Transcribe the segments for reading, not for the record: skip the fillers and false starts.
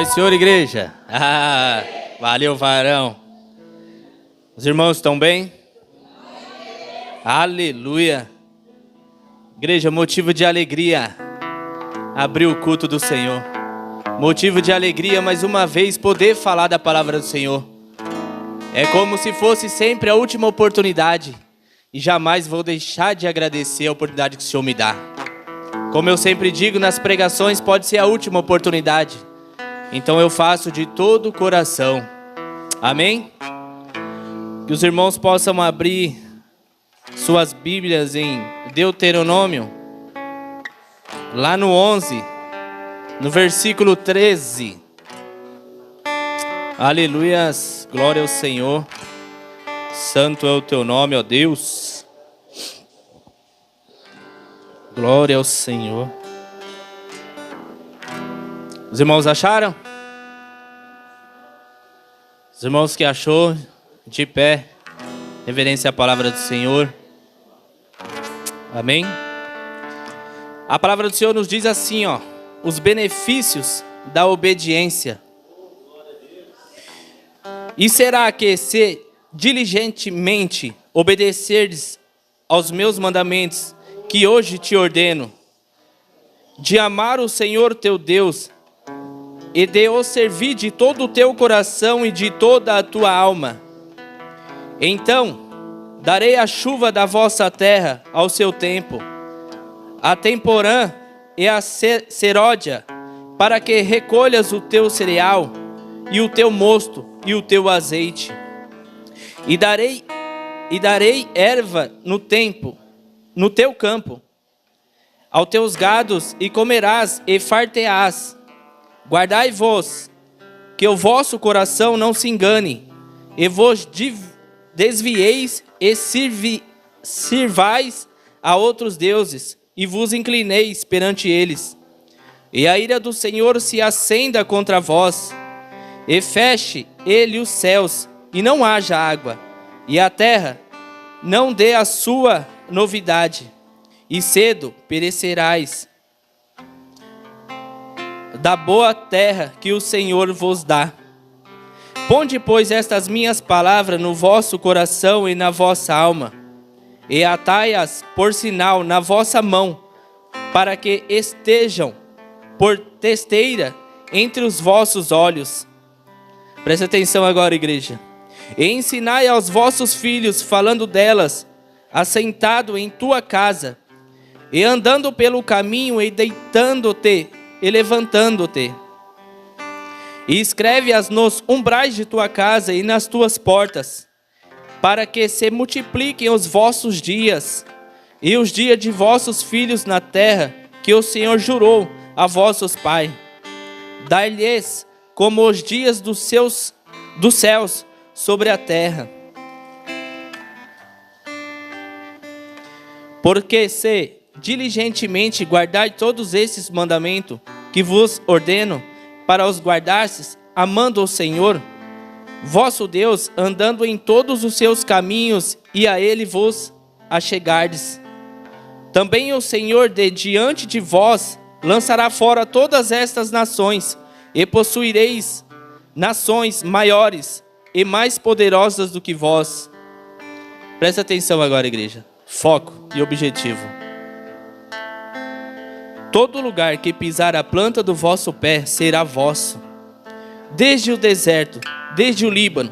Paz do Senhor, igreja. Valeu, varão. Os irmãos estão bem? Aleluia. Igreja, motivo de alegria. Abrir o culto do Senhor. Motivo de alegria, mais uma vez, poder falar da palavra do Senhor. É como se fosse sempre a última oportunidade. E jamais vou deixar de agradecer a oportunidade que o Senhor me dá. Como eu sempre digo, nas pregações pode ser a última oportunidade. Então eu faço de todo o coração. Amém? Que os irmãos possam abrir suas Bíblias em Deuteronômio, lá no 11, no versículo 13. Aleluias, glória ao Senhor. Santo é o teu nome, ó Deus. Glória ao Senhor. Os irmãos acharam? Os irmãos que achou, de pé, reverência à palavra do Senhor. Amém? A palavra do Senhor nos diz assim, ó, os benefícios da obediência. E será que se diligentemente obedecerdes aos meus mandamentos, que hoje te ordeno, de amar o Senhor teu Deus, e de o servir de todo o teu coração e de toda a tua alma. Então darei a chuva da vossa terra ao seu tempo, a temporã e a seródia, para que recolhas o teu cereal, e o teu mosto, e o teu azeite. E darei erva no teu campo, aos teus gados, e comerás e farteás. Guardai-vos, que o vosso coração não se engane, e vos desvieis e sirvais a outros deuses, e vos inclineis perante eles. E a ira do Senhor se acenda contra vós, e feche ele os céus, e não haja água, e a terra não dê a sua novidade, e cedo perecerás da boa terra que o Senhor vos dá. Ponde, pois, estas minhas palavras no vosso coração e na vossa alma, e atai-as por sinal na vossa mão, para que estejam por testeira entre os vossos olhos. Presta atenção agora, igreja. E ensinai aos vossos filhos, falando delas, assentado em tua casa, e andando pelo caminho, e deitando-te, e levantando-te. E escreve-as nos umbrais de tua casa e nas tuas portas, para que se multipliquem os vossos dias, e os dias de vossos filhos na terra, que o Senhor jurou a vossos pais. Dar-lhes como os dias dos céus sobre a terra. Porque se diligentemente guardar todos esses mandamentos que vos ordeno, para os guardastes, amando o Senhor, vosso Deus, andando em todos os seus caminhos, e a Ele vos achegardes. Também o Senhor de diante de vós lançará fora todas estas nações, e possuireis nações maiores e mais poderosas do que vós. Presta atenção agora, igreja. Foco e objetivo. Todo lugar que pisar a planta do vosso pé será vosso. Desde o deserto, desde o Líbano,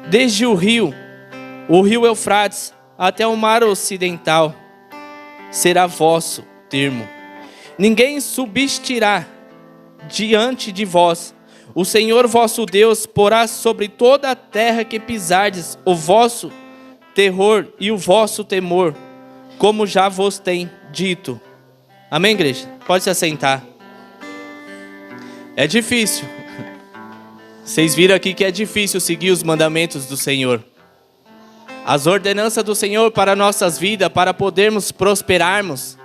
desde o rio Eufrates, até o mar ocidental, será vosso termo. Ninguém subsistirá diante de vós. O Senhor vosso Deus porá sobre toda a terra que pisardes o vosso terror e o vosso temor, como já vos tem dito. Amém, igreja? Pode se assentar. É difícil. Vocês viram aqui que é difícil seguir os mandamentos do Senhor. As ordenanças do Senhor para nossas vidas, para podermos prosperarmos,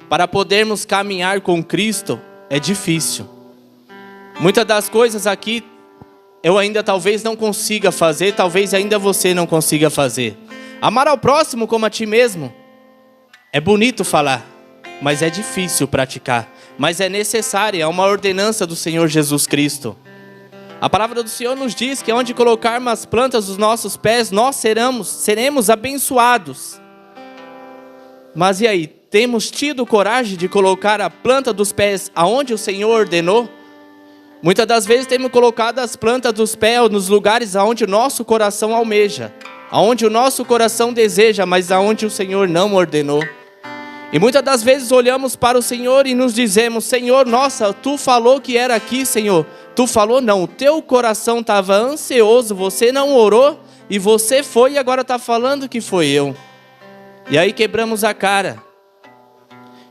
para podermos caminhar com Cristo, é difícil. Muitas das coisas aqui eu ainda talvez não consiga fazer, talvez ainda você não consiga fazer. Amar ao próximo como a ti mesmo. É bonito falar, mas é difícil praticar. Mas é necessária, é uma ordenança do Senhor Jesus Cristo. A palavra do Senhor nos diz que onde colocarmos as plantas dos nossos pés, nós seremos abençoados. Mas e aí, temos tido coragem de colocar a planta dos pés aonde o Senhor ordenou? Muitas das vezes temos colocado as plantas dos pés nos lugares aonde o nosso coração almeja, aonde o nosso coração deseja, mas aonde o Senhor não ordenou. E muitas das vezes olhamos para o Senhor e nos dizemos: Senhor, nossa, Tu falou que era aqui, Senhor. Tu falou não, o teu coração estava ansioso, você não orou e você foi e agora está falando que foi eu. E aí quebramos a cara.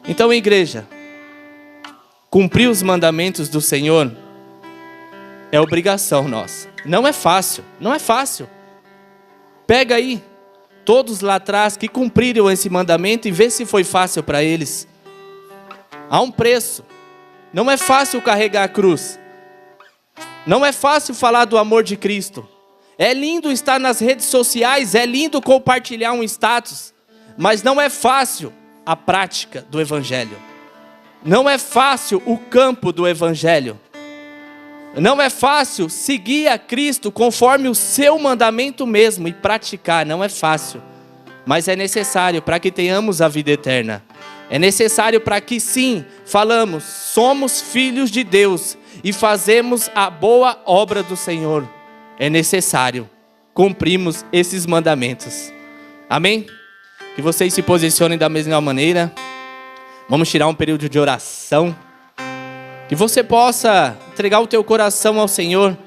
Então, igreja, cumprir os mandamentos do Senhor é obrigação nossa. Não é fácil, não é fácil. Pega aí todos lá atrás que cumpriram esse mandamento e vê se foi fácil para eles. Há um preço. Não é fácil carregar a cruz. Não é fácil falar do amor de Cristo. É lindo estar nas redes sociais, é lindo compartilhar um status, mas não é fácil a prática do Evangelho. Não é fácil o campo do Evangelho. Não é fácil seguir a Cristo conforme o seu mandamento mesmo e praticar. Não é fácil, mas é necessário para que tenhamos a vida eterna. É necessário para que sim, falamos, somos filhos de Deus e fazemos a boa obra do Senhor. É necessário cumprirmos esses mandamentos. Amém? Que vocês se posicionem da mesma maneira. Vamos tirar um período de oração. Que você possa entregar o teu coração ao Senhor.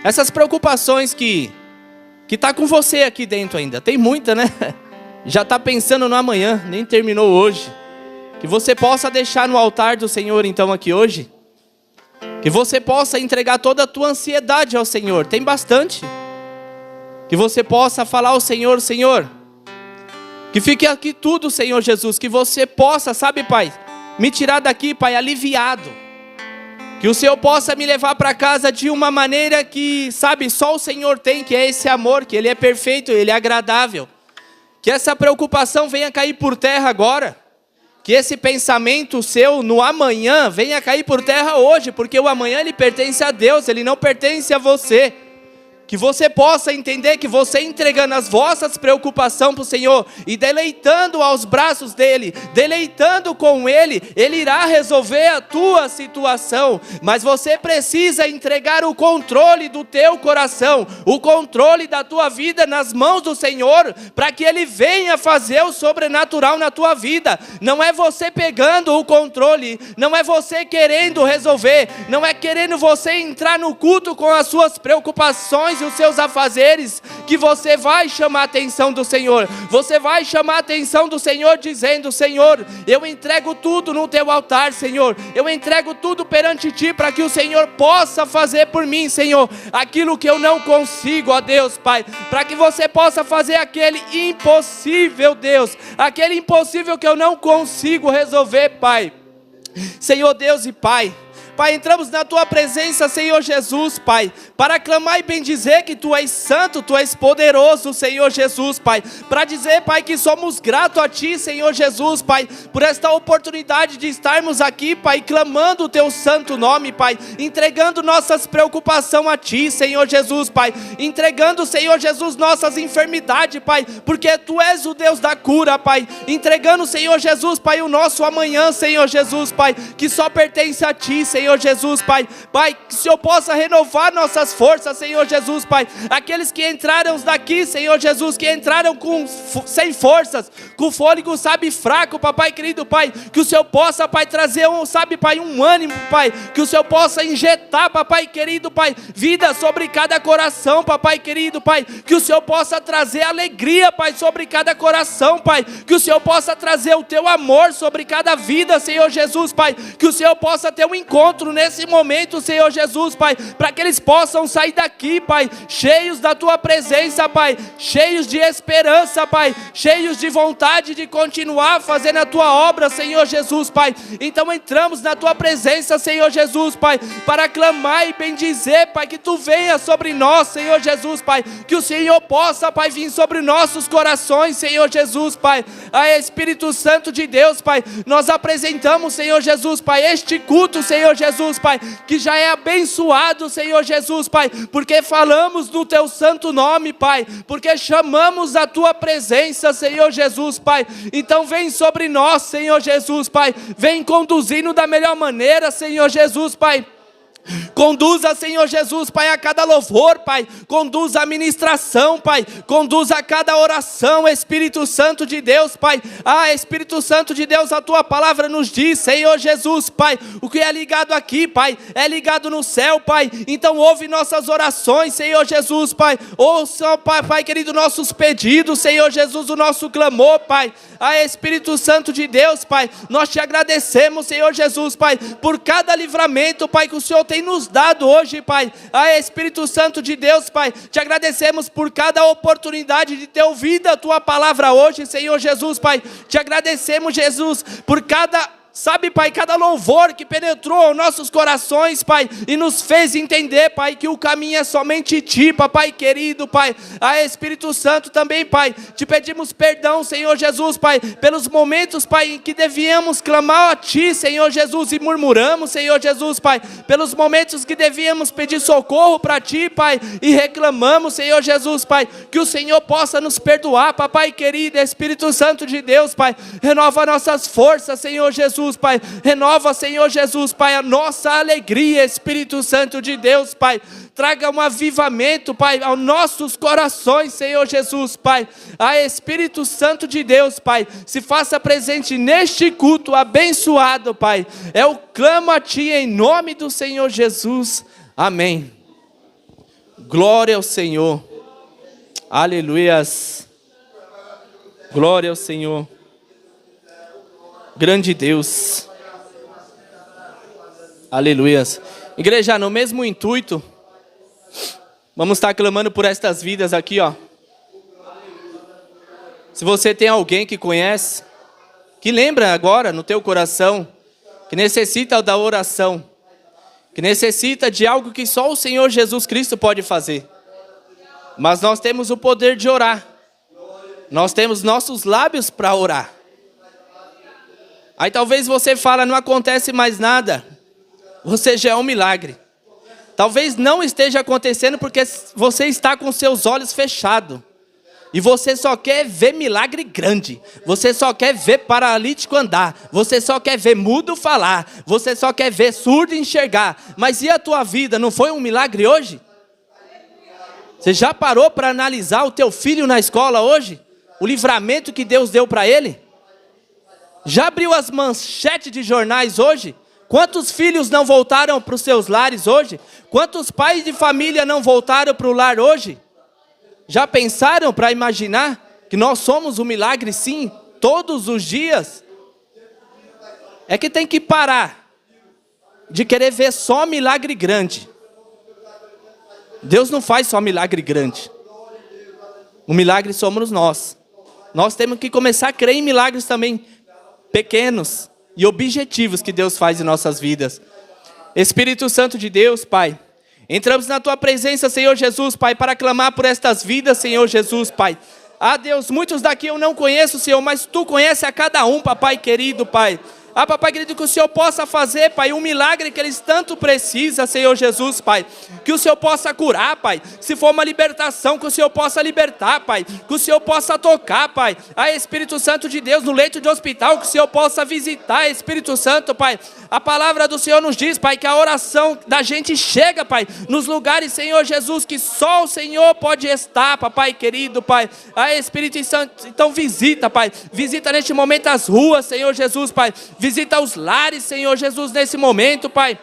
Essas preocupações que tá com você aqui dentro ainda. Tem muita, né? Já está pensando no amanhã, nem terminou hoje. Que você possa deixar no altar do Senhor então aqui hoje. Que você possa entregar toda a tua ansiedade ao Senhor. Tem bastante. Que você possa falar ao Senhor: Senhor, que fique aqui tudo, Senhor Jesus. Que você possa, sabe, Pai, me tirar daqui, Pai, aliviado. Que o Senhor possa me levar para casa de uma maneira que, sabe, só o Senhor tem, que é esse amor, que Ele é perfeito, Ele é agradável. Que essa preocupação venha cair por terra agora. Que esse pensamento seu no amanhã venha cair por terra hoje, porque o amanhã ele pertence a Deus, ele não pertence a você. Que você possa entender que você entregando as vossas preocupações para o Senhor e deleitando aos braços dEle, deleitando com Ele, Ele irá resolver a tua situação. Mas você precisa entregar o controle do teu coração, o controle da tua vida nas mãos do Senhor, para que Ele venha fazer o sobrenatural na tua vida. Não é você pegando o controle, não é você querendo resolver, não é querendo você entrar no culto com as suas preocupações e os seus afazeres, que você vai chamar a atenção do Senhor. Você vai chamar a atenção do Senhor dizendo: Senhor, eu entrego tudo no teu altar, Senhor. Eu entrego tudo perante ti, para que o Senhor possa fazer por mim, Senhor, aquilo que eu não consigo, ó Deus, Pai. Para que você possa fazer aquele impossível, Deus, aquele impossível que eu não consigo resolver, Pai. Senhor Deus e Pai, Pai, entramos na Tua presença, Senhor Jesus, Pai, para clamar e bendizer que Tu és santo, Tu és poderoso, Senhor Jesus, Pai, para dizer, Pai, que somos gratos a Ti, Senhor Jesus, Pai, por esta oportunidade de estarmos aqui, Pai, clamando o Teu santo nome, Pai, entregando nossas preocupações a Ti, Senhor Jesus, Pai, entregando, Senhor Jesus, nossas enfermidades, Pai, porque Tu és o Deus da cura, Pai, entregando, Senhor Jesus, Pai, o nosso amanhã, Senhor Jesus, Pai, que só pertence a Ti, Senhor Jesus, Pai, Pai, que o Senhor possa renovar nossas forças, Senhor Jesus, Pai, aqueles que entraram daqui, Senhor Jesus, que entraram sem forças, com fôlego, sabe, fraco, Papai querido, Pai, que o Senhor possa, Pai, trazer sabe, Pai, um ânimo, Pai, que o Senhor possa injetar, Papai querido, Pai, vida sobre cada coração, Papai querido, Pai, que o Senhor possa trazer alegria, Pai, sobre cada coração, Pai, que o Senhor possa trazer o Teu amor sobre cada vida, Senhor Jesus, Pai, que o Senhor possa ter um encontro nesse momento, Senhor Jesus, Pai, para que eles possam sair daqui, Pai, cheios da Tua presença, Pai, cheios de esperança, Pai, cheios de vontade de continuar fazendo a Tua obra, Senhor Jesus, Pai. Então entramos na Tua presença, Senhor Jesus, Pai, para clamar e bendizer, Pai, que Tu venha sobre nós, Senhor Jesus, Pai, que o Senhor possa, Pai, vir sobre nossos corações, Senhor Jesus, Pai. Espírito Santo de Deus, Pai, nós apresentamos, Senhor Jesus, Pai, este culto, Senhor Jesus, Jesus, Pai, que já é abençoado, Senhor Jesus, Pai, porque falamos do Teu santo nome, Pai, porque chamamos a Tua presença, Senhor Jesus, Pai. Então vem sobre nós, Senhor Jesus, Pai, vem conduzindo da melhor maneira, Senhor Jesus, Pai. Conduza, Senhor Jesus, Pai, a cada louvor, Pai. Conduza a ministração, Pai. Conduza a cada oração, Espírito Santo de Deus, Pai. Espírito Santo de Deus, a Tua palavra nos diz, Senhor Jesus, Pai, o que é ligado aqui, Pai, é ligado no céu, Pai. Então ouve nossas orações, Senhor Jesus, Pai. Ouça, Pai querido, nossos pedidos, Senhor Jesus, o nosso clamor, Pai. Espírito Santo de Deus, Pai, nós te agradecemos, Senhor Jesus, Pai, por cada livramento, Pai, que o Senhor tem nos dado hoje, Pai. Espírito Santo de Deus, Pai, te agradecemos por cada oportunidade de ter ouvido a Tua palavra hoje, Senhor Jesus, Pai. Te agradecemos, Jesus, por cada... Sabe, Pai, cada louvor que penetrou aos nossos corações, Pai, e nos fez entender, Pai, que o caminho é somente Ti, Papai querido, Pai. Espírito Santo também, Pai, te pedimos perdão, Senhor Jesus, Pai, pelos momentos, Pai, em que devíamos clamar a Ti, Senhor Jesus, e murmuramos, Senhor Jesus, Pai, pelos momentos que devíamos pedir socorro para Ti, Pai, e reclamamos, Senhor Jesus, Pai, que o Senhor possa nos perdoar, Papai querido, Espírito Santo de Deus, Pai, renova nossas forças, Senhor Jesus, Pai, renova, Senhor Jesus, Pai, a nossa alegria, Espírito Santo de Deus, Pai, traga um avivamento, Pai, aos nossos corações, Senhor Jesus, Pai, Espírito Santo de Deus, Pai, se faça presente neste culto abençoado, Pai, eu clamo a Ti em nome do Senhor Jesus, amém. Glória ao Senhor, aleluias, glória ao Senhor. Grande Deus, aleluias. Igreja, no mesmo intuito, vamos estar clamando por estas vidas aqui, ó. Se você tem alguém que conhece, que lembra agora no teu coração, que necessita da oração, que necessita de algo que só o Senhor Jesus Cristo pode fazer. Mas nós temos o poder de orar. Nós temos nossos lábios para orar. Aí talvez você fala, não acontece mais nada. Você já é um milagre. Talvez não esteja acontecendo porque você está com seus olhos fechados. E você só quer ver milagre grande. Você só quer ver paralítico andar. Você só quer ver mudo falar. Você só quer ver surdo enxergar. Mas e a tua vida? Não foi um milagre hoje? Você já parou para analisar o teu filho na escola hoje? O livramento que Deus deu para ele? Já abriu as manchetes de jornais hoje? Quantos filhos não voltaram para os seus lares hoje? Quantos pais de família não voltaram para o lar hoje? Já pensaram para imaginar que nós somos um milagre sim, todos os dias? É que tem que parar de querer ver só milagre grande. Deus não faz só milagre grande. O milagre somos nós. Nós temos que começar a crer em milagres também pequenos e objetivos que Deus faz em nossas vidas. Espírito Santo de Deus, Pai, entramos na Tua presença, Senhor Jesus, Pai, para clamar por estas vidas, Senhor Jesus, Pai. Deus, muitos daqui eu não conheço, Senhor, mas Tu conheces a cada um, Papai querido, Pai. Papai querido, que o Senhor possa fazer, Pai, um milagre que eles tanto precisam, Senhor Jesus, Pai. Que o Senhor possa curar, Pai. Se for uma libertação, que o Senhor possa libertar, Pai. Que o Senhor possa tocar, Pai. Espírito Santo de Deus, no leito de hospital, que o Senhor possa visitar, Espírito Santo, Pai. A palavra do Senhor nos diz, Pai, que a oração da gente chega, Pai, nos lugares, Senhor Jesus, que só o Senhor pode estar, Papai querido, Pai. Espírito Santo, então visita, Pai. Visita neste momento as ruas, Senhor Jesus, Pai. Visita os lares, Senhor Jesus, nesse momento, Pai.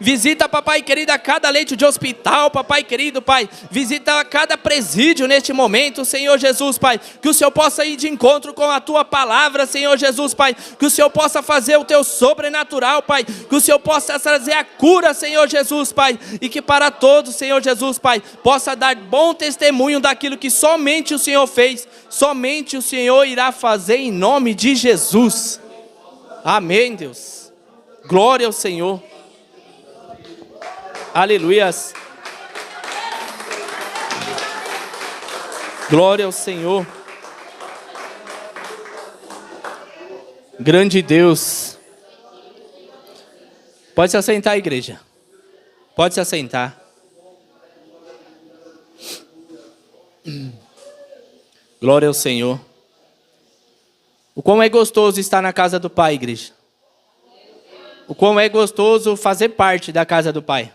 Visita, Papai querido, a cada leito de hospital, Papai querido, Pai. Visita a cada presídio neste momento, Senhor Jesus, Pai. Que o Senhor possa ir de encontro com a Tua palavra, Senhor Jesus, Pai. Que o Senhor possa fazer o Teu sobrenatural, Pai. Que o Senhor possa trazer a cura, Senhor Jesus, Pai. E que para todos, Senhor Jesus, Pai, possa dar bom testemunho daquilo que somente o Senhor fez. Somente o Senhor irá fazer em nome de Jesus. Amém, Deus. Glória ao Senhor. Aleluias. Glória ao Senhor. Grande Deus. Pode se assentar, igreja. Pode se assentar. Glória ao Senhor. O quão é gostoso estar na casa do Pai, igreja. O quão é gostoso fazer parte da casa do Pai.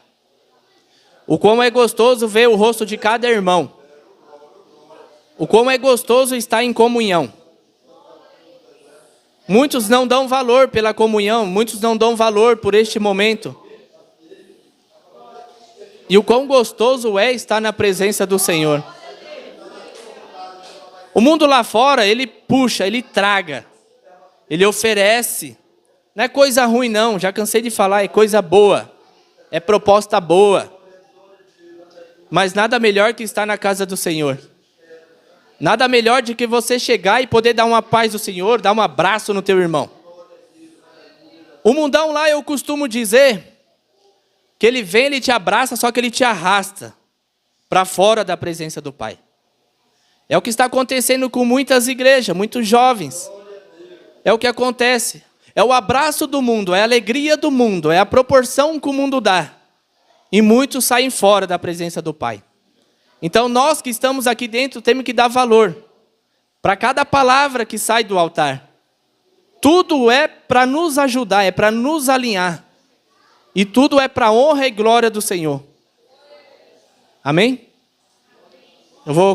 O quão é gostoso ver o rosto de cada irmão. O quão é gostoso estar em comunhão. Muitos não dão valor pela comunhão, muitos não dão valor por este momento. E o quão gostoso é estar na presença do Senhor. O mundo lá fora, ele puxa, ele traga, ele oferece. Não é coisa ruim não, já cansei de falar, é coisa boa, é proposta boa. Mas nada melhor que estar na casa do Senhor. Nada melhor de que você chegar e poder dar uma paz do Senhor, dar um abraço no teu irmão. O mundão lá, eu costumo dizer que ele vem, ele te abraça, só que ele te arrasta para fora da presença do Pai. É o que está acontecendo com muitas igrejas, muitos jovens. É o que acontece. É o abraço do mundo, é a alegria do mundo, é a proporção que o mundo dá. E muitos saem fora da presença do Pai. Então nós que estamos aqui dentro temos que dar valor para cada palavra que sai do altar. Tudo é para nos ajudar, é para nos alinhar. E tudo é para a honra e glória do Senhor. Amém?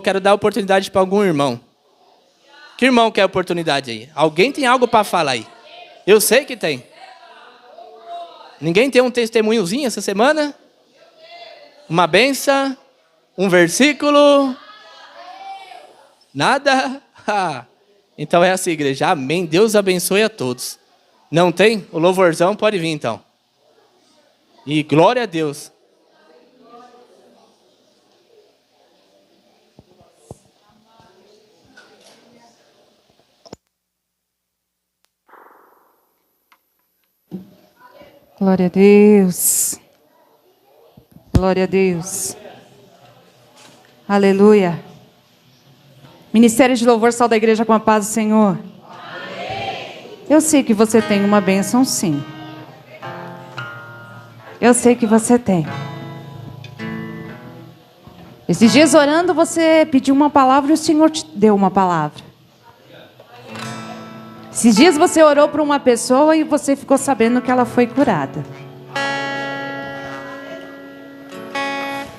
Quero dar oportunidade para algum irmão. Que irmão quer oportunidade aí? Alguém tem algo para falar aí? Eu sei que tem. Ninguém tem um testemunhozinho essa semana? Uma benção? Um versículo? Nada? Então é assim, igreja. Amém. Deus abençoe a todos. Não tem? O louvorzão pode vir então. E glória a Deus. Glória a Deus. Glória a Deus. Aleluia. Ministério de Louvor, sal da igreja com a paz do Senhor. Amém. Eu sei que você tem uma bênção, sim. Eu sei que você tem. Esses dias orando, você pediu uma palavra e o Senhor te deu uma palavra. Esses dias você orou para uma pessoa e você ficou sabendo que ela foi curada.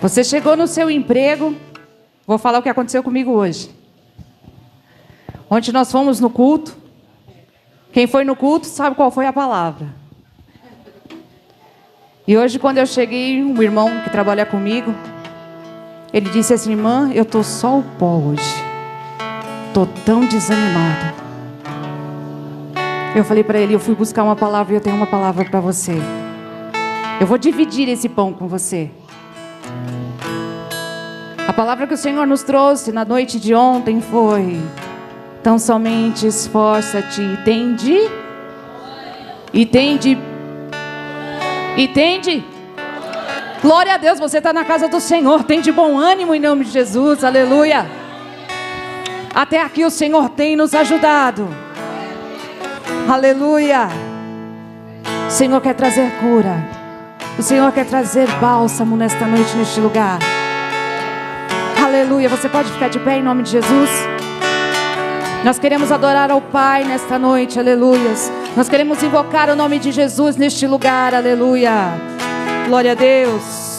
Você chegou no seu emprego. Vou falar o que aconteceu comigo hoje. Ontem nós fomos no culto. Quem foi no culto sabe qual foi a palavra. E hoje quando eu cheguei, um irmão que trabalha comigo, ele disse assim: irmã, eu estou só o pó hoje. Estou tão desanimado. Eu falei para ele, eu fui buscar uma palavra e eu tenho uma palavra para você. Eu vou dividir esse pão com você. A palavra que o Senhor nos trouxe na noite de ontem foi: tão somente esforça-te e tende. Glória a Deus, você está na casa do Senhor. Tem de bom ânimo em nome de Jesus, aleluia. Até aqui o Senhor tem nos ajudado. Aleluia. O Senhor quer trazer cura. O Senhor quer trazer bálsamo nesta noite, neste lugar. Aleluia. Você pode ficar de pé em nome de Jesus? Nós queremos adorar ao Pai nesta noite, aleluias. Nós queremos invocar o nome de Jesus neste lugar, aleluia. Glória a Deus.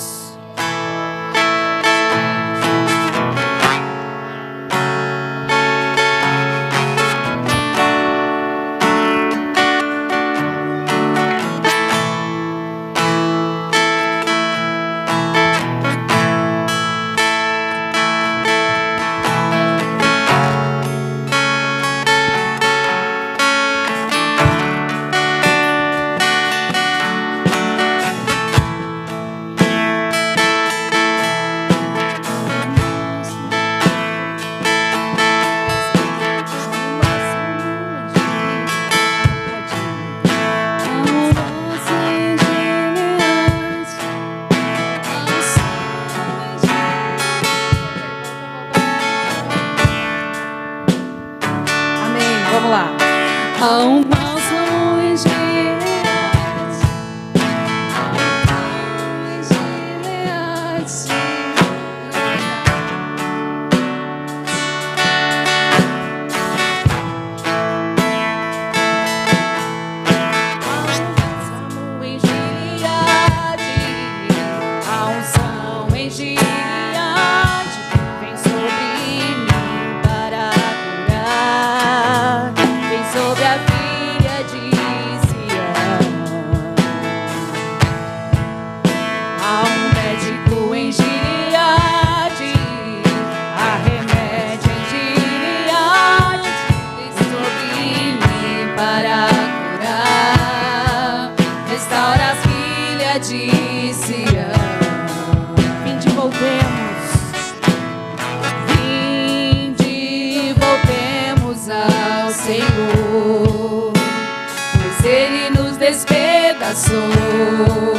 despedaçou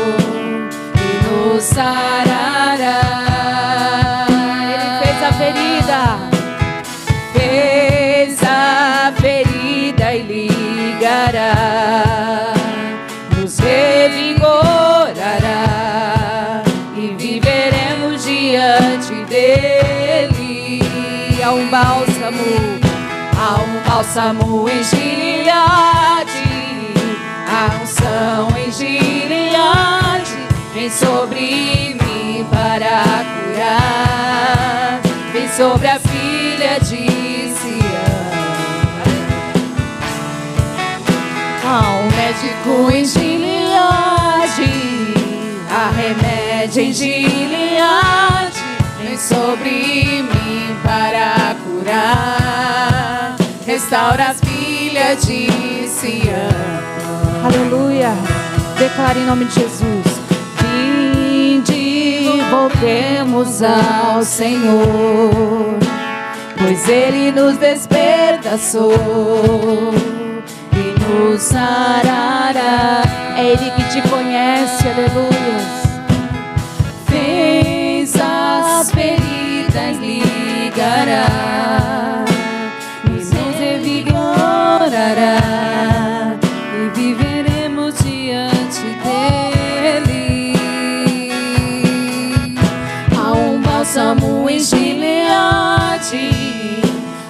e nos sarará. Ele fez a ferida e ligará, nos revigorará e viveremos diante dele. Há um bálsamo em Gileade, a unção em Gileade vem sobre mim para curar, vem sobre a filha de Sião. Há um médico em Gileade, há remédio em Gileade, vem sobre mim para curar, restaura as filhas de Sião. Aleluia. Declare em nome de Jesus. Vinde, voltemos ao Senhor, pois Ele nos despedaçou e nos sarará. É Ele que te conhece, aleluia. Fez as feridas, ligará, nos revigorará e viveremos diante dele. Há um bálsamo em Gileade,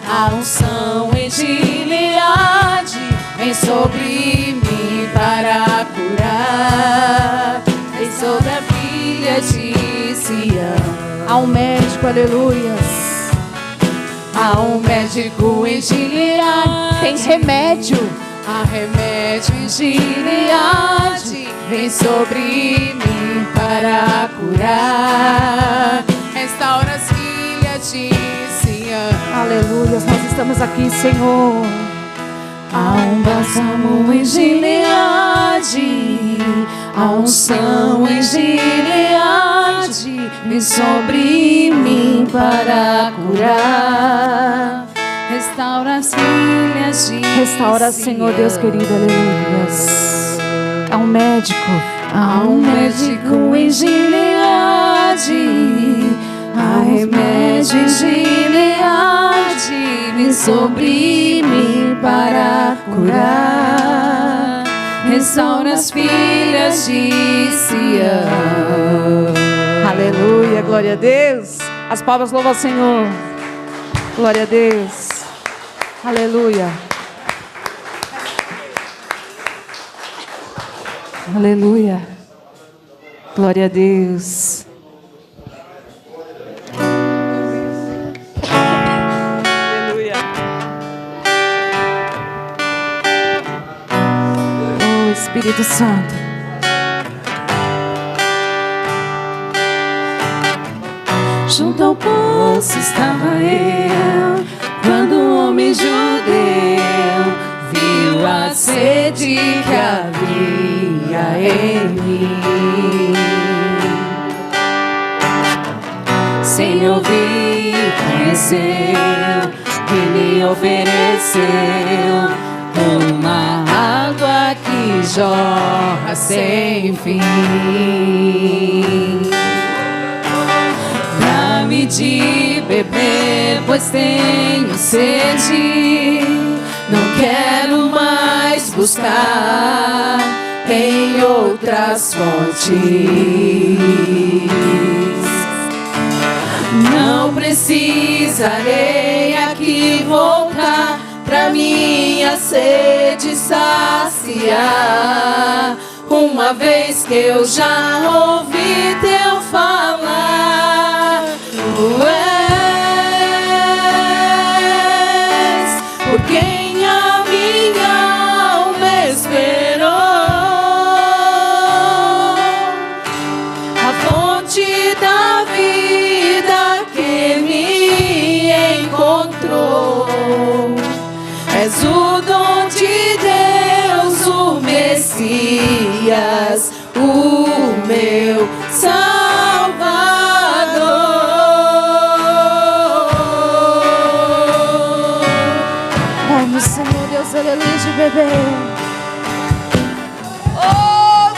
a unção em Gileade vem sobre mim para curar, vem sobre a filha de Sião. Há um médico, aleluias. Há um médico em Gileade, tem remédio. Há remédio em Gileade, vem sobre mim para curar, restaura as filhas de Sião. Aleluias, nós estamos aqui, Senhor. Há um bálsamo em Gileade, a unção em Gileade vem sobre mim para curar, restaura as filhas de Restaura, Senhor Deus querido, aleluias. Há um médico em Gileade, há remédio em Gileade vem sobre mim para curar, restaura as filhas de Sião. Aleluia, glória a Deus. As palmas louvam ao Senhor. Glória a Deus. Aleluia. Aleluia. Glória a Deus. Aleluia. Oh, Espírito Santo. Junto ao poço estava eu, quando um homem judeu viu a sede que havia em mim. Sem ouvir, conheceu e me ofereceu uma água que jorra sem fim. Dá-me de beber, pois tenho sede. Não quero mais buscar em outras fontes. Não precisarei aqui voltar pra minha sede saciar, uma vez que eu já ouvi teu falar. Tu és por quem a minha alma esperou, a fonte da vida que me encontrou. És o dom de Deus, o Messias, o meu Salvador. Dá-me, Senhor Deus, aleluia, de beber. Oh,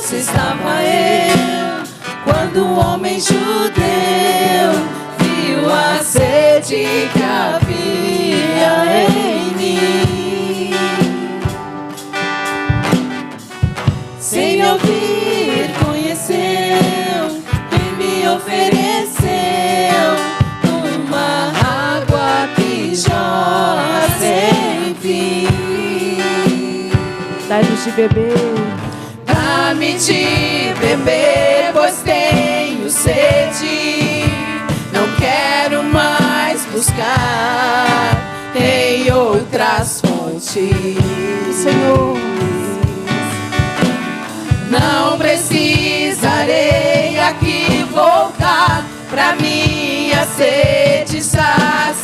poço estava eu, quando o homem judeu viu a sede que havia em mim. Sem me ouvir, conheceu e me ofereceu uma água que jorra sem fim. Dá-me de beber. Dá-me de beber, pois tenho sede. Não quero mais buscar em outras fontes. Senhor, não precisarei aqui voltar pra minha sede saciar,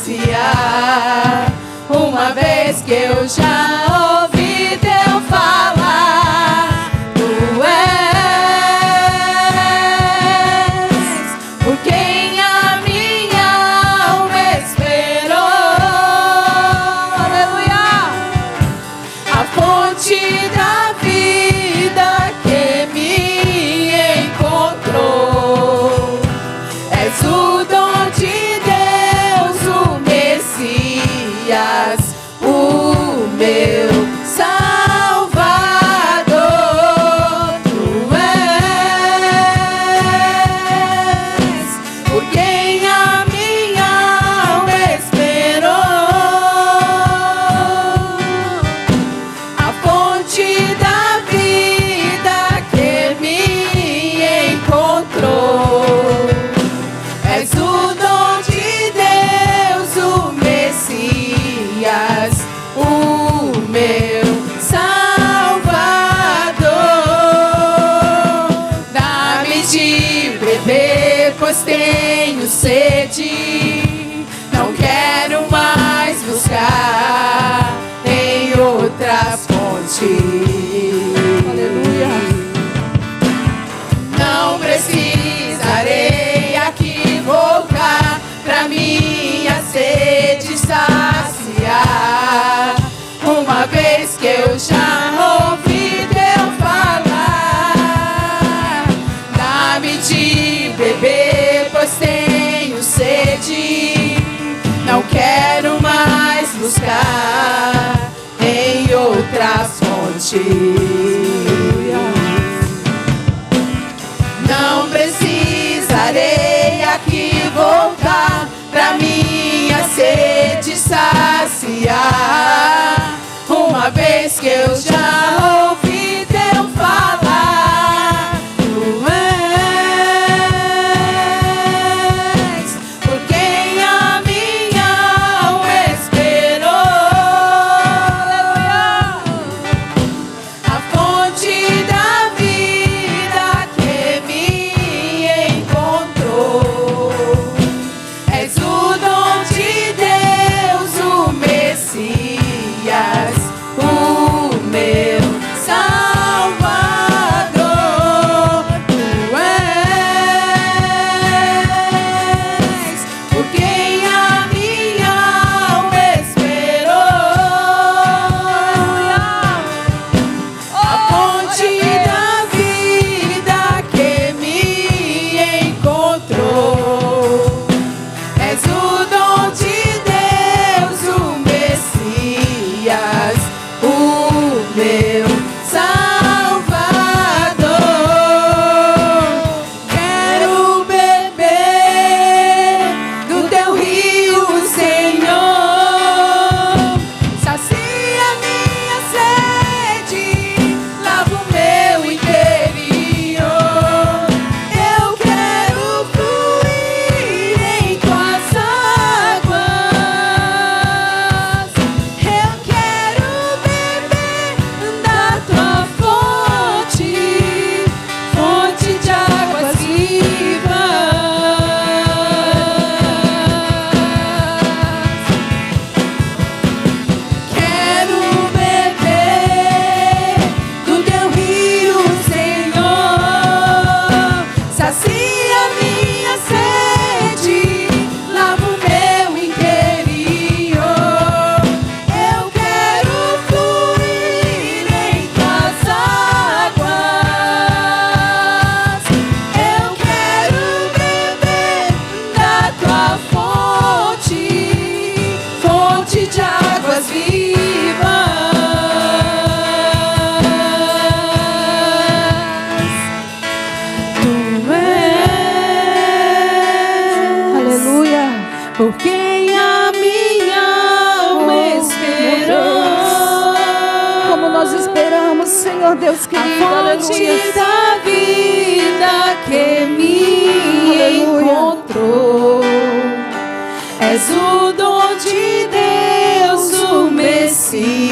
uma vez que eu já ouvi teu falar. Tu és por quem a minha alma esperou. Aleluia! A fonte da vida que me encontrou. És o dom de Deus, o Messias, o meu Salvador. Tu és por quem a minha alma esperou. A fonte da vida que me encontrou. És o dom de Deus, o Messias, o meu Salvador. Dá-me de beber, pois tenho sede. Não quero mais buscar em outras fontes. aleluia. Não precisarei aqui voltar pra minha sede saciar, uma vez que eu já ouvi teu falar. Dá-me de beber, pois tenho sede. Não quero mais buscar em outras fontes. Não precisarei aqui voltar pra minha sede saciar, uma vez que eu já ouvi teu falar. Tu és por quem a minha alma esperou. Aleluia! A fonte da vida que me encontrou. És o dom de Deus, o Messias, o meu esperamos, Senhor Deus querido. A fonte Aleluia. da vida que me Aleluia. encontrou. És o dom de Deus, o Messias,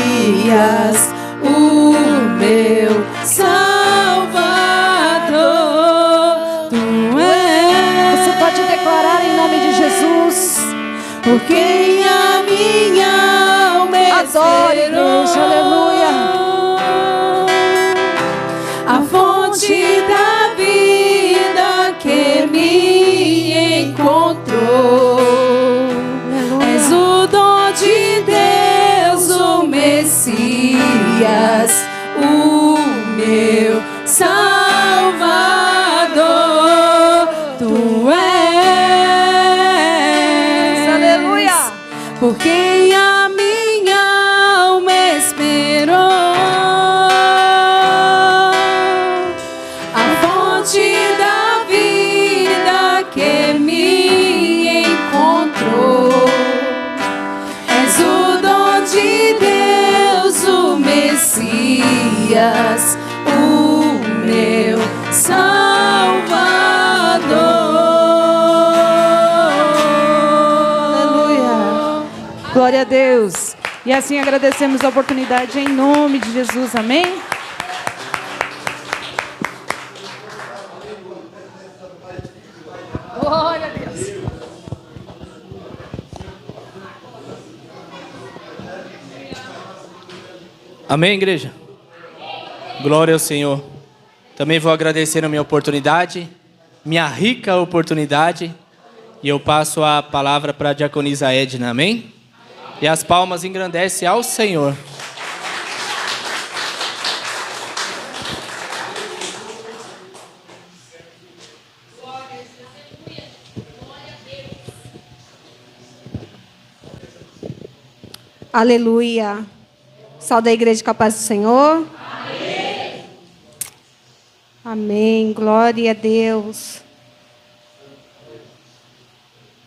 o meu Salvador. Tu és. Você pode declarar em nome de Jesus. Por quem a minha alma Adore, esperou. igreja, aleluia. A fonte da vida que me encontrou. És o dom de Deus, o Messias, o meu Salvador. Tu és. Aleluia. Por quem a minha alma esperou. A fonte da vida que me encontrou. És o dom de Deus, o Messias, o meu Salvador. Glória a Deus. E assim agradecemos a oportunidade em nome de Jesus. Amém? Glória a Deus. Amém, igreja? Glória ao Senhor. Também vou agradecer a minha oportunidade, minha rica oportunidade. E eu passo a palavra para a diaconisa Edna, amém? E as palmas engrandecem ao Senhor. Aleluia. Salve da igreja com a paz do Senhor. Amém. Amém. Glória a Deus.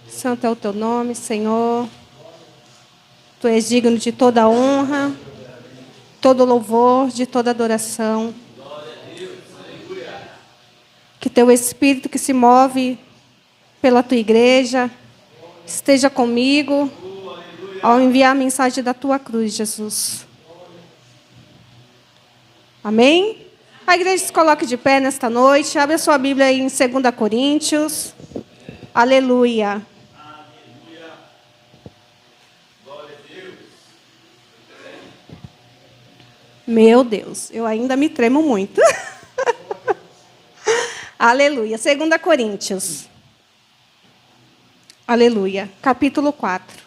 Santo é o teu nome, Senhor. Tu és digno de toda honra, todo louvor, de toda adoração. Que teu Espírito que se move pela tua igreja esteja comigo ao enviar a mensagem da tua cruz, Jesus. Amém? A igreja se coloca de pé nesta noite. Abre a sua Bíblia aí em 2 Coríntios. Aleluia. Meu Deus, eu ainda me tremo muito. Aleluia. 2 Coríntios. Aleluia. Capítulo 4.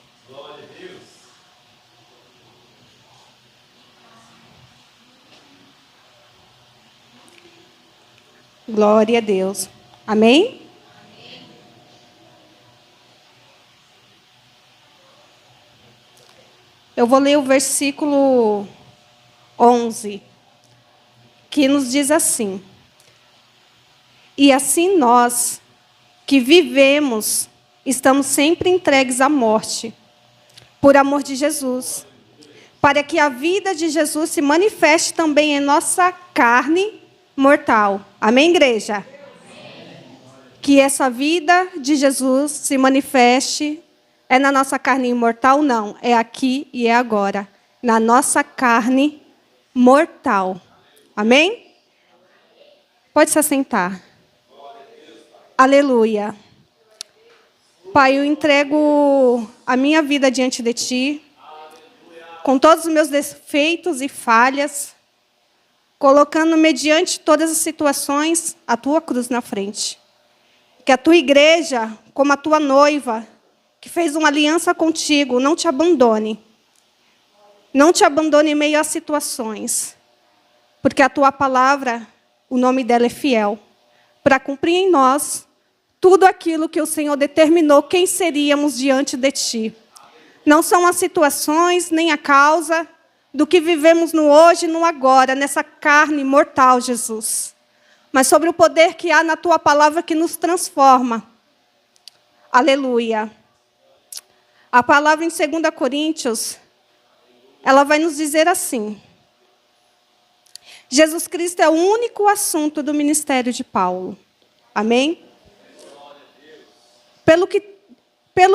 Glória a Deus. Amém? Eu vou ler o versículo 11, que nos diz assim: e assim nós, que vivemos, estamos sempre entregues à morte, por amor de Jesus, para que a vida de Jesus se manifeste também em nossa carne mortal. Amém, igreja? Que essa vida de Jesus se manifeste é na nossa carne imortal? Não, é aqui e é agora, na nossa carne mortal. Amém? Pode se assentar. Aleluia. Pai, eu entrego a minha vida diante de Ti, com todos os meus defeitos e falhas, colocando mediante todas as situações a Tua cruz na frente. Que a Tua igreja, como a Tua noiva, que fez uma aliança contigo, não te abandone. Não te abandone em meio às situações. Porque a Tua palavra, o nome dela é fiel, para cumprir em nós tudo aquilo que o Senhor determinou quem seríamos diante de Ti. Não são as situações, nem a causa do que vivemos no hoje e no agora, nessa carne mortal, Jesus. Mas sobre o poder que há na Tua palavra que nos transforma. Aleluia. A palavra em 2 Coríntios, ela vai nos dizer assim: Jesus Cristo é o único assunto do ministério de Paulo. Amém? Pelo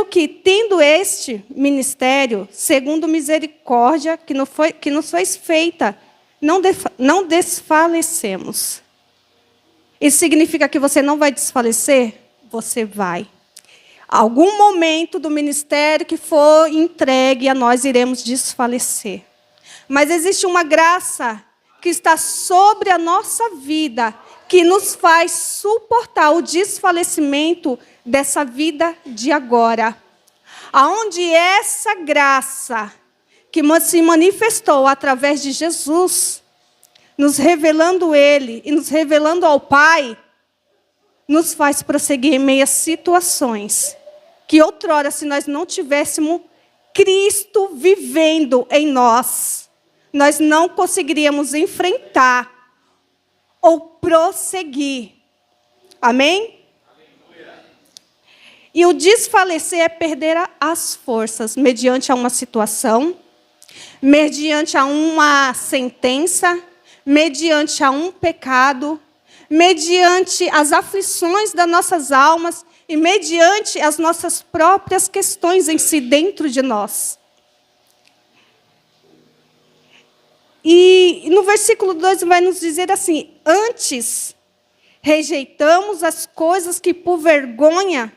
que tendo este ministério, segundo misericórdia que nos foi feita, não desfalecemos. Isso significa que você não vai desfalecer? Você vai. Algum momento do ministério que for entregue a nós iremos desfalecer. Mas existe uma graça que está sobre a nossa vida, que nos faz suportar o desfalecimento dessa vida de agora. Aonde essa graça que se manifestou através de Jesus, nos revelando Ele e nos revelando ao Pai, nos faz prosseguir em meio a situações que outrora, se nós não tivéssemos Cristo vivendo em nós, nós não conseguiríamos enfrentar ou prosseguir. Amém? E o desfalecer é perder as forças mediante a uma situação, mediante a uma sentença, mediante a um pecado, mediante as aflições das nossas almas e mediante as nossas próprias questões em si dentro de nós. E no versículo 2 vai nos dizer assim: antes rejeitamos as coisas que por vergonha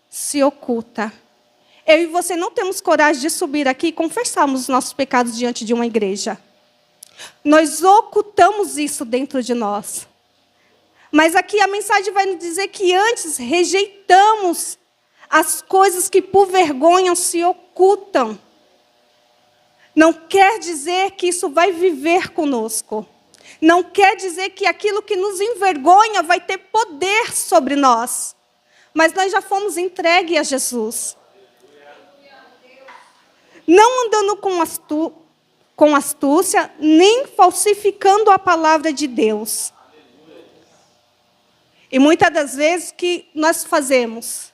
se oculta. Eu e você não temos coragem de subir aqui e confessarmos os nossos pecados diante de uma igreja. Nós ocultamos isso dentro de nós. Mas aqui a mensagem vai nos dizer que antes rejeitamos as coisas que por vergonha se ocultam. Não quer dizer que isso vai viver conosco. Não quer dizer que aquilo que nos envergonha vai ter poder sobre nós. Mas nós já fomos entregues a Jesus. Não andando com astúcia, nem falsificando a palavra de Deus. E muitas das vezes que nós fazemos,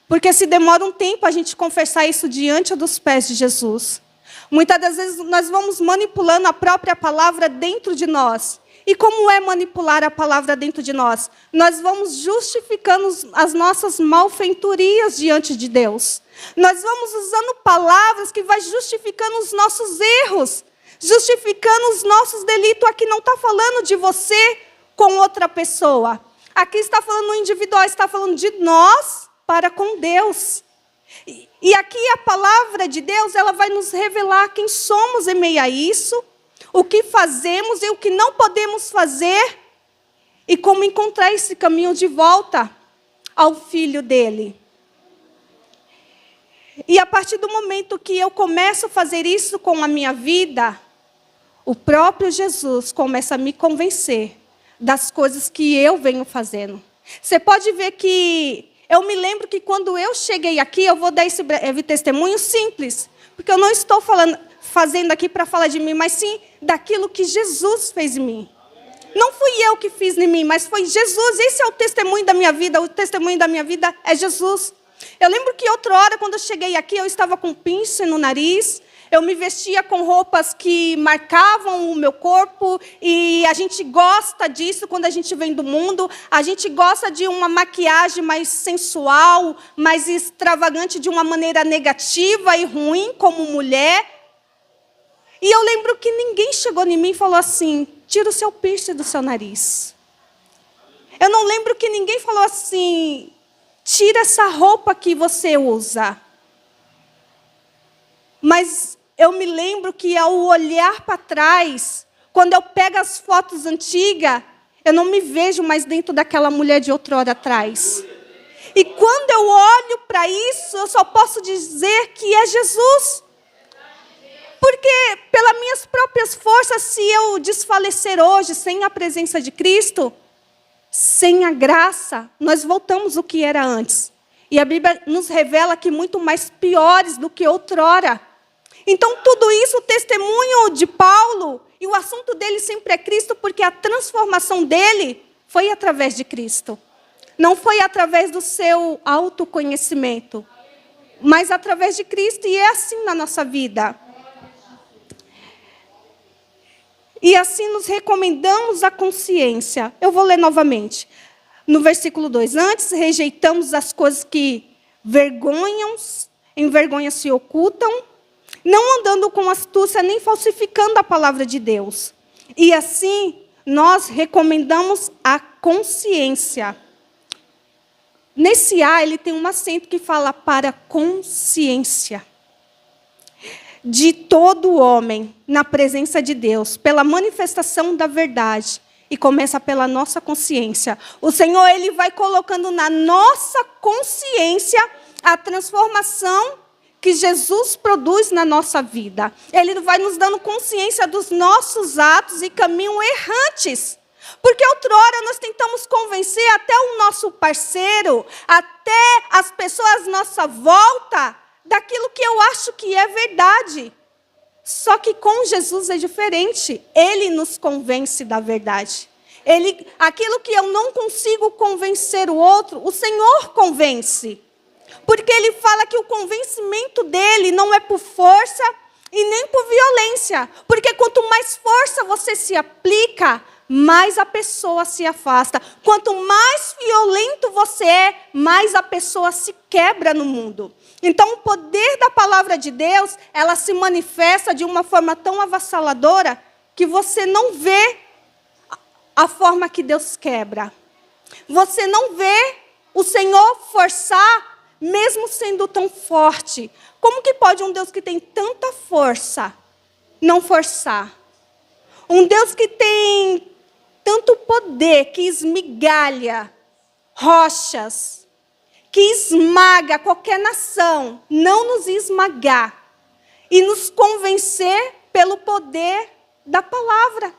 porque se demora um tempo a gente confessar isso diante dos pés de Jesus. Muitas das vezes nós vamos manipulando a própria palavra dentro de nós. E como é manipular a palavra dentro de nós? Nós vamos justificando as nossas malfeitorias diante de Deus. Nós vamos usando palavras que vai justificando os nossos erros, justificando os nossos delitos. Aqui não está falando de você com outra pessoa. Aqui está falando no individual, está falando de nós para com Deus. E aqui a palavra de Deus, ela vai nos revelar quem somos em meio a isso, o que fazemos e o que não podemos fazer, e como encontrar esse caminho de volta ao Filho dele. E a partir do momento que eu começo a fazer isso com a minha vida, o próprio Jesus começa a me convencer das coisas que eu venho fazendo. Você pode ver que eu me lembro que quando eu cheguei aqui, eu vou dar esse breve testemunho simples, porque eu não estou fazendo aqui para falar de mim, mas sim daquilo que Jesus fez em mim. Não fui eu que fiz em mim, mas foi Jesus. Esse é o testemunho da minha vida. O testemunho da minha vida é Jesus. Eu lembro que outra hora, quando eu cheguei aqui, eu estava com pince no nariz. Eu me vestia com roupas que marcavam o meu corpo. E a gente gosta disso quando a gente vem do mundo. A gente gosta de uma maquiagem mais sensual, mais extravagante, de uma maneira negativa e ruim, como mulher. E eu lembro que ninguém chegou em mim e falou assim: tira o seu piercing do seu nariz. Eu não lembro que ninguém falou assim: tira essa roupa que você usa. Mas eu me lembro que ao olhar para trás, quando eu pego as fotos antigas, eu não me vejo mais dentro daquela mulher de outrora atrás. E quando eu olho para isso, eu só posso dizer que é Jesus. Porque pelas minhas próprias forças, se eu desfalecer hoje sem a presença de Cristo, sem a graça, nós voltamos ao que era antes. E a Bíblia nos revela que muito mais piores do que outrora. Então, tudo isso, o testemunho de Paulo, e o assunto dele sempre é Cristo, porque a transformação dele foi através de Cristo. Não foi através do seu autoconhecimento, mas através de Cristo, e é assim na nossa vida. E assim nos recomendamos a consciência. Eu vou ler novamente. No versículo 2. Antes rejeitamos as coisas que em vergonha se ocultam, não andando com astúcia nem falsificando a palavra de Deus. E assim nós recomendamos a consciência. Nesse A, ele tem um acento que fala para consciência de todo homem na presença de Deus, pela manifestação da verdade. E começa pela nossa consciência. O Senhor, ele vai colocando na nossa consciência a transformação que Jesus produz na nossa vida. Ele vai nos dando consciência dos nossos atos e caminhos errantes. Porque outrora nós tentamos convencer até o nosso parceiro, até as pessoas à nossa volta, daquilo que eu acho que é verdade. Só que com Jesus é diferente. Ele nos convence da verdade. Aquilo que eu não consigo convencer o outro, o Senhor convence. Porque ele fala que o convencimento dele não é por força e nem por violência. Porque quanto mais força você se aplica, mais a pessoa se afasta. Quanto mais violento você é, mais a pessoa se quebra no mundo. Então, o poder da palavra de Deus, ela se manifesta de uma forma tão avassaladora que você não vê a forma que Deus quebra. Você não vê o Senhor forçar, mesmo sendo tão forte. Como que pode um Deus que tem tanta força não forçar? Um Deus que tem tanto poder, que esmigalha rochas, que esmaga qualquer nação, não nos esmagar e nos convencer pelo poder da palavra.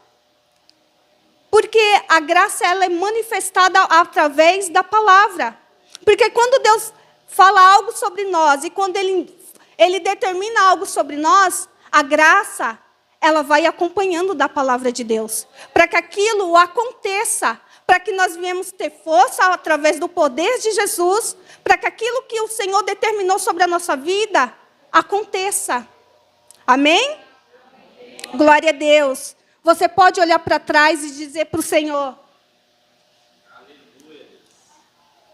Porque a graça, ela é manifestada através da palavra. Porque quando Deus fala algo sobre nós e quando Ele determina algo sobre nós, a graça, ela vai acompanhando da palavra de Deus. Para que aquilo aconteça, para que nós viemos ter força através do poder de Jesus, para que aquilo que o Senhor determinou sobre a nossa vida aconteça. Amém? Amém. Glória a Deus. Você pode olhar para trás e dizer para o Senhor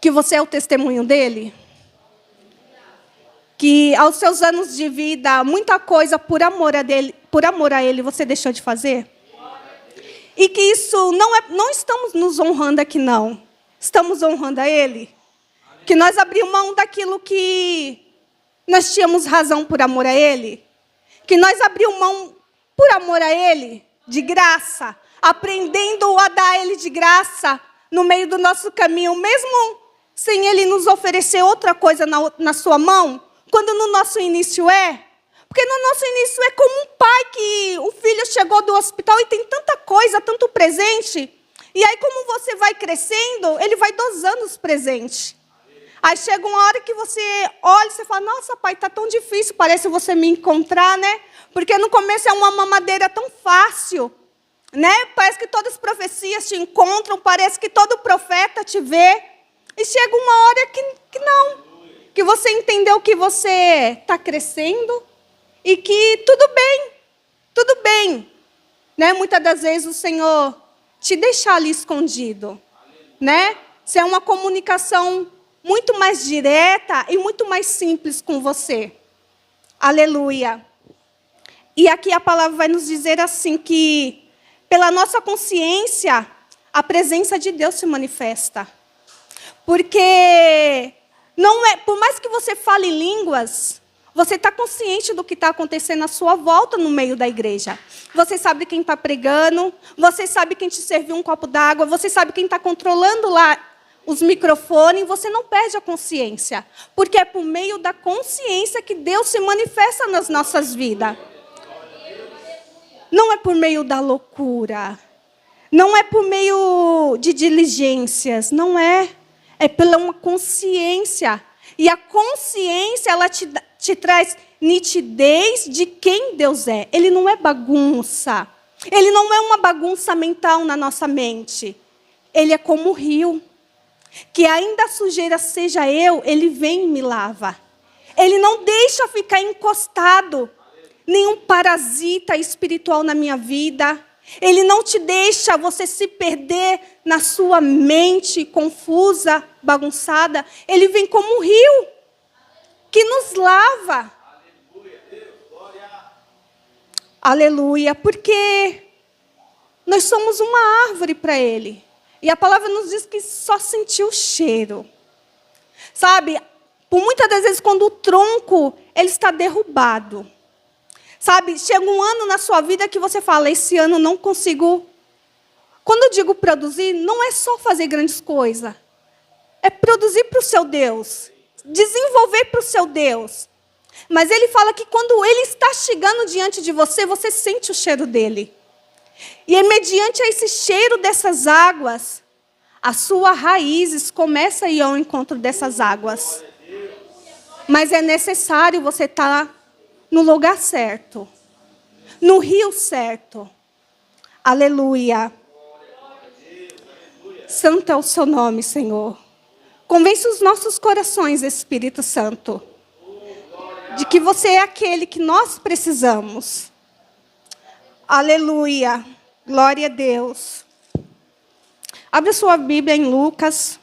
que você é o testemunho dele? Que aos seus anos de vida, muita coisa por amor a ele, você deixou de fazer? E que isso não estamos nos honrando aqui, não. Estamos honrando a ele? Que nós abrimos mão daquilo que nós tínhamos razão por amor a ele? Que nós abrimos mão por amor a ele? De graça, aprendendo a dar a ele de graça no meio do nosso caminho, mesmo sem ele nos oferecer outra coisa na sua mão, quando no nosso início é. Porque no nosso início é como um pai que o filho chegou do hospital e tem tanta coisa, tanto presente. E aí, como você vai crescendo, ele vai dosando os presentes. Aí chega uma hora que você olha e você fala, nossa, pai, está tão difícil, parece você me encontrar, né? Porque no começo é uma mamadeira tão fácil, né? Parece que todas as profecias te encontram, parece que todo profeta te vê. E chega uma hora que não. Que você entendeu que você está crescendo e que tudo bem. Né? Muitas das vezes o Senhor te deixa ali escondido. Né? Se é uma comunicação muito mais direta e muito mais simples com você. Aleluia. E aqui a palavra vai nos dizer assim que, pela nossa consciência, a presença de Deus se manifesta. Porque não é, por mais que você fale línguas, você está consciente do que está acontecendo à sua volta no meio da igreja. Você sabe quem está pregando, você sabe quem te serviu um copo d'água, você sabe quem está controlando lá os microfones, você não perde a consciência. Porque é por meio da consciência que Deus se manifesta nas nossas vidas. Não é por meio da loucura. Não é por meio de diligências. Não é. É pela uma consciência. E a consciência, ela te traz nitidez de quem Deus é. Ele não é bagunça. Ele não é uma bagunça mental na nossa mente. Ele é como o rio. Que ainda a sujeira seja eu, ele vem e me lava. Ele não deixa ficar encostado nenhum parasita espiritual na minha vida. Ele não te deixa você se perder na sua mente confusa, bagunçada. Ele vem como um rio que nos lava. Aleluia, porque nós somos uma árvore para Ele. E a palavra nos diz que só sentiu o cheiro. Sabe, por muitas das vezes quando o tronco ele está derrubado. Sabe, chega um ano na sua vida que você fala, esse ano não consigo. Quando eu digo produzir, não é só fazer grandes coisas. É produzir para o seu Deus. Desenvolver para o seu Deus. Mas ele fala que quando ele está chegando diante de você, você sente o cheiro dele. E é mediante a esse cheiro dessas águas, as suas raízes começam a ir ao encontro dessas águas. Mas é necessário você estar no lugar certo, no rio certo. Aleluia. Santo é o seu nome, Senhor. Convence os nossos corações, Espírito Santo, de que você é aquele que nós precisamos. Aleluia. Glória a Deus. Abra sua Bíblia em Lucas,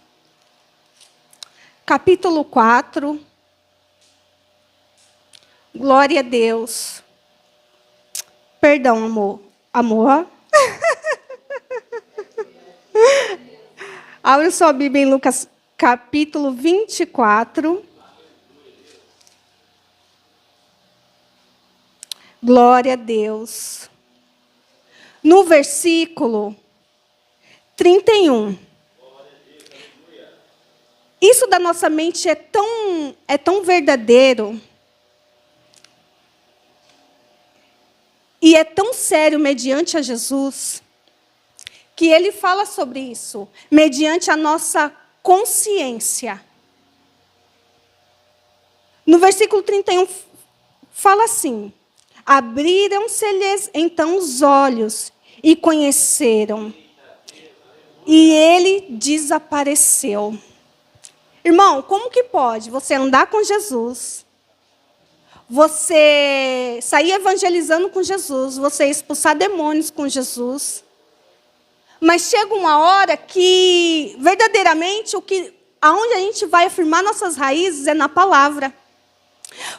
capítulo 4. Glória a Deus. Perdão, amor. Amor? Abra sua Bíblia em Lucas, capítulo 24. Glória a Deus. No versículo 31. Isso da nossa mente é tão verdadeiro. E é tão sério mediante a Jesus, que ele fala sobre isso, mediante a nossa consciência. No versículo 31, fala assim: abriram-se-lhes então os olhos e conheceram, e ele desapareceu. Irmão, como que pode você andar com Jesus, você sair evangelizando com Jesus, você expulsar demônios com Jesus, mas chega uma hora que, verdadeiramente, aonde a gente vai afirmar nossas raízes é na palavra.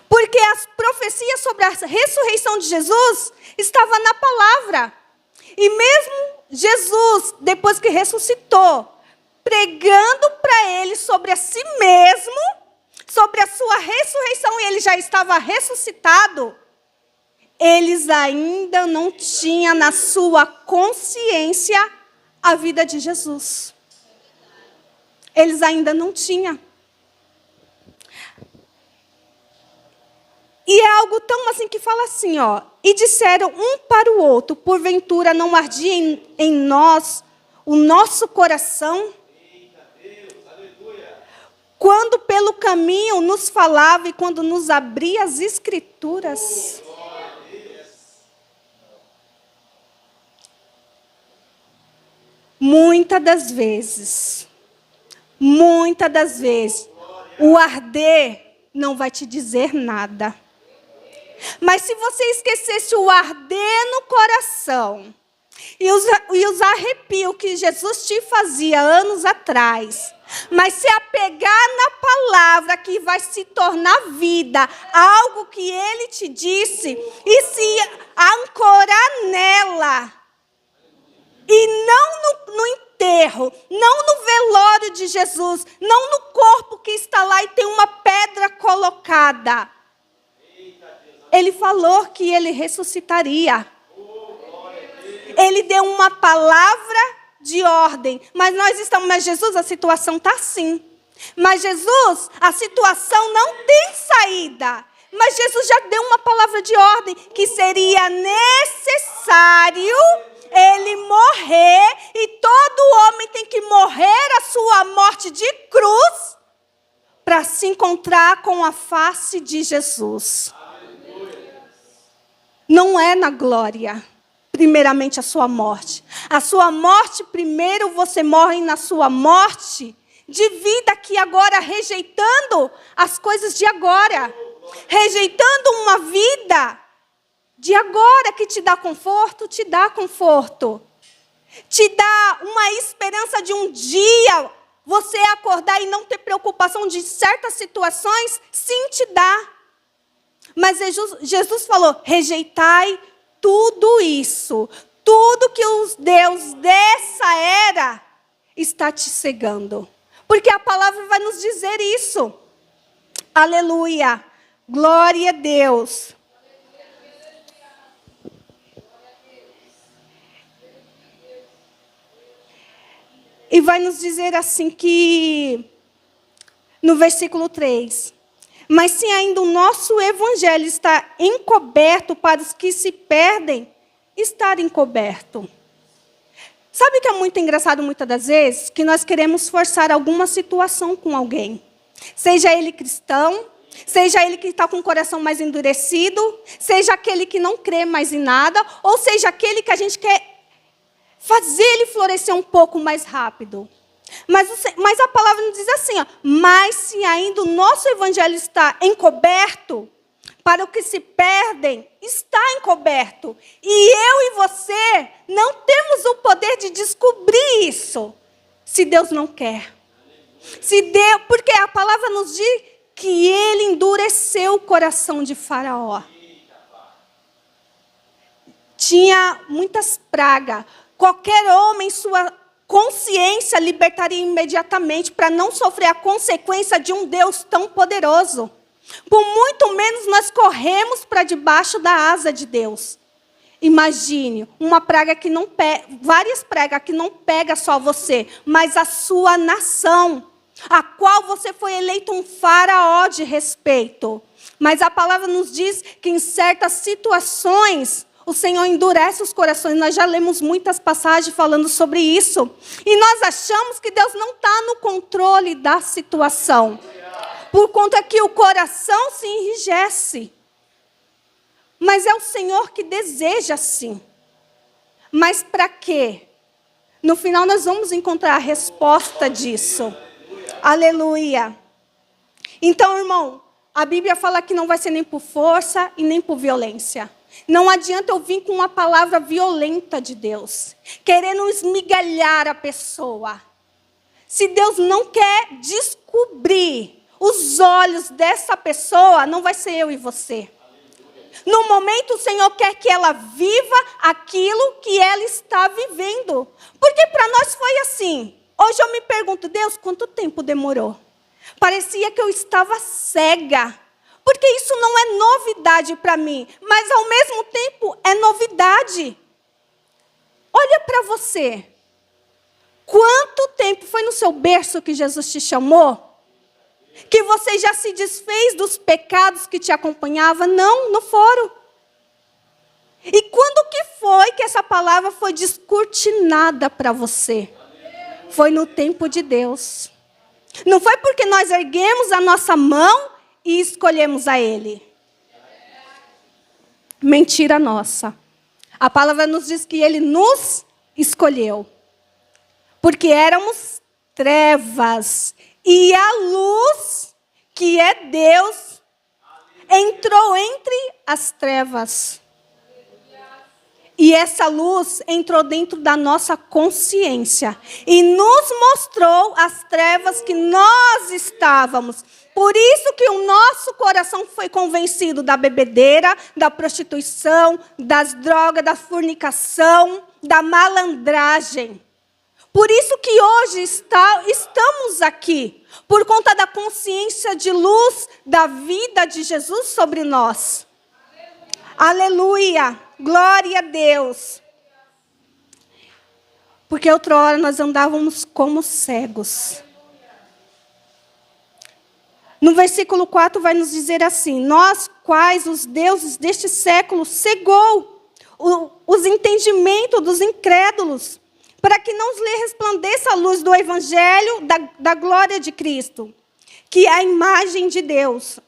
Porque as profecias sobre a ressurreição de Jesus estavam na palavra. E mesmo Jesus, depois que ressuscitou, pregando para ele sobre a si mesmo, sobre a sua ressurreição, e ele já estava ressuscitado, eles ainda não tinham na sua consciência a vida de Jesus. Eles ainda não tinham. E é algo tão assim que fala assim, ó. E disseram um para o outro, porventura não ardia em nós o nosso coração? Quando pelo caminho nos falava e quando nos abria as Escrituras. Muitas das vezes, o arder não vai te dizer nada. Mas se você esquecesse o arder no coração e os arrepios que Jesus te fazia anos atrás, mas se apegar na palavra que vai se tornar vida, algo que Ele te disse, e se ancorar nela, e não no enterro, não no velório de Jesus, não no corpo que está lá e tem uma pedra colocada. Ele falou que ele ressuscitaria. Ele deu uma palavra de ordem. Mas Jesus, a situação está assim. Mas Jesus, a situação não tem saída. Mas Jesus já deu uma palavra de ordem, que seria necessário ele morrer, e todo homem tem que morrer a sua morte de cruz, para se encontrar com a face de Jesus. Não é na glória, primeiramente a sua morte. A sua morte, primeiro você morre na sua morte de vida aqui agora, rejeitando as coisas de agora. Rejeitando uma vida de agora que te dá conforto, te dá conforto. Te dá uma esperança de um dia você acordar e não ter preocupação de certas situações, sim, te dá. Mas Jesus falou, rejeitai tudo isso. Tudo que os deuses dessa era está te cegando. Porque a palavra vai nos dizer isso. Aleluia. Glória a Deus. E vai nos dizer assim que, no versículo 3, mas se ainda o nosso evangelho está encoberto para os que se perdem, estar encoberto. Sabe o que é muito engraçado muitas das vezes? Que nós queremos forçar alguma situação com alguém. Seja ele cristão, seja ele que está com o coração mais endurecido, seja aquele que não crê mais em nada, ou seja aquele que a gente quer fazer ele florescer um pouco mais rápido. Mas a palavra nos diz assim, ó, mas se ainda o nosso evangelho está encoberto, para os que se perdem, está encoberto. E eu e você não temos o poder de descobrir isso, se Deus não quer. Porque a palavra nos diz que ele endureceu o coração de Faraó. Tinha muitas pragas. Qualquer homem, sua consciência libertaria imediatamente para não sofrer a consequência de um Deus tão poderoso. Por muito menos nós corremos para debaixo da asa de Deus. Imagine, uma praga que não pega, várias pragas que não pega só você, mas a sua nação, a qual você foi eleito um faraó de respeito. Mas a palavra nos diz que em certas situações o Senhor endurece os corações. Nós já lemos muitas passagens falando sobre isso. E nós achamos que Deus não está no controle da situação. Por conta que o coração se enrijece. Mas é o Senhor que deseja assim. Mas para quê? No final nós vamos encontrar a resposta disso. Aleluia. Então, irmão, a Bíblia fala que não vai ser nem por força e nem por violência. Não adianta eu vir com uma palavra violenta de Deus, querendo esmigalhar a pessoa. Se Deus não quer descobrir os olhos dessa pessoa, não vai ser eu e você. No momento, o Senhor quer que ela viva aquilo que ela está vivendo. Porque para nós foi assim. Hoje eu me pergunto, Deus, quanto tempo demorou? Parecia que eu estava cega. Porque isso não é novidade para mim, mas ao mesmo tempo é novidade. Olha para você. Quanto tempo foi no seu berço que Jesus te chamou? Que você já se desfez dos pecados que te acompanhavam? Não, não foram. E quando que foi que essa palavra foi descortinada para você? Foi no tempo de Deus. Não foi porque nós erguemos a nossa mão e escolhemos a Ele. Mentira nossa. A palavra nos diz que Ele nos escolheu. Porque éramos trevas. E a luz, que é Deus, entrou entre as trevas. E essa luz entrou dentro da nossa consciência. E nos mostrou as trevas que nós estávamos. Por isso que o nosso coração foi convencido da bebedeira, da prostituição, das drogas, da fornicação, da malandragem. Por isso que hoje estamos aqui, por conta da consciência de luz da vida de Jesus sobre nós. Aleluia, glória a Deus. Porque outrora nós andávamos como cegos. No versículo 4 vai nos dizer assim, nós quais os deuses deste século cegou os entendimentos dos incrédulos, para que não lhe resplandeça a luz do evangelho da glória de Cristo, que é a imagem de Deus.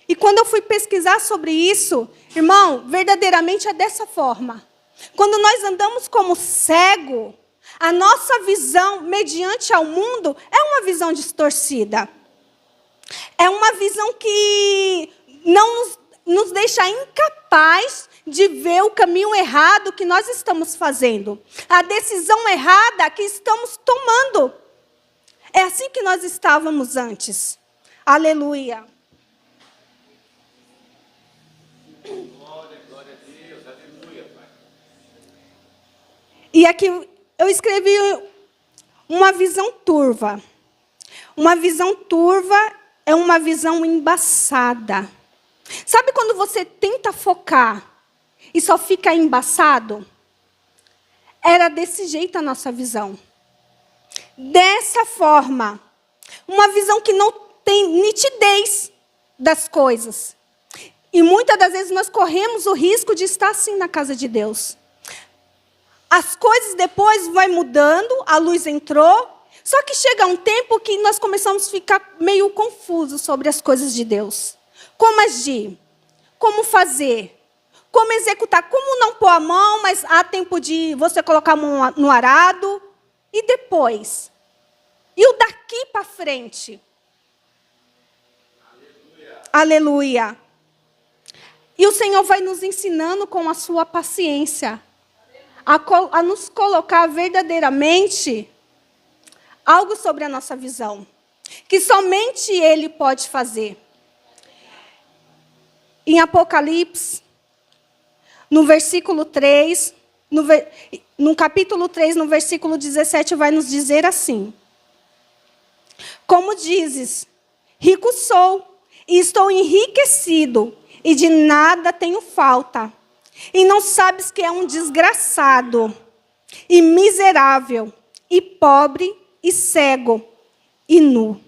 E quando eu fui pesquisar sobre isso, irmão, verdadeiramente é dessa forma. Quando nós andamos como cego, a nossa visão, mediante ao mundo, é uma visão distorcida. É uma visão que não nos deixa incapaz de ver o caminho errado que nós estamos fazendo, a decisão errada que estamos tomando. É assim que nós estávamos antes. Aleluia. Glória a Deus, aleluia, Pai. E aqui eu escrevi uma visão turva. Uma visão turva é uma visão embaçada. Sabe quando você tenta focar e só fica embaçado? Era desse jeito a nossa visão. Dessa forma. Uma visão que não tem nitidez das coisas. E muitas das vezes nós corremos o risco de estar assim na casa de Deus. As coisas depois vão mudando, a luz entrou, só que chega um tempo que nós começamos a ficar meio confusos sobre as coisas de Deus. Como agir? Como fazer? Como executar? Como não pôr a mão, mas há tempo de você colocar a mão no arado? E depois? E o daqui para frente? Aleluia. E o Senhor vai nos ensinando com a sua paciência a nos colocar verdadeiramente algo sobre a nossa visão, que somente Ele pode fazer. Em Apocalipse, no versículo 3, no capítulo 3, no versículo 17, vai nos dizer assim: como dizes, rico sou, e estou enriquecido, e de nada tenho falta. E não sabes que é um desgraçado, e miserável, e pobre, e cego, e nu.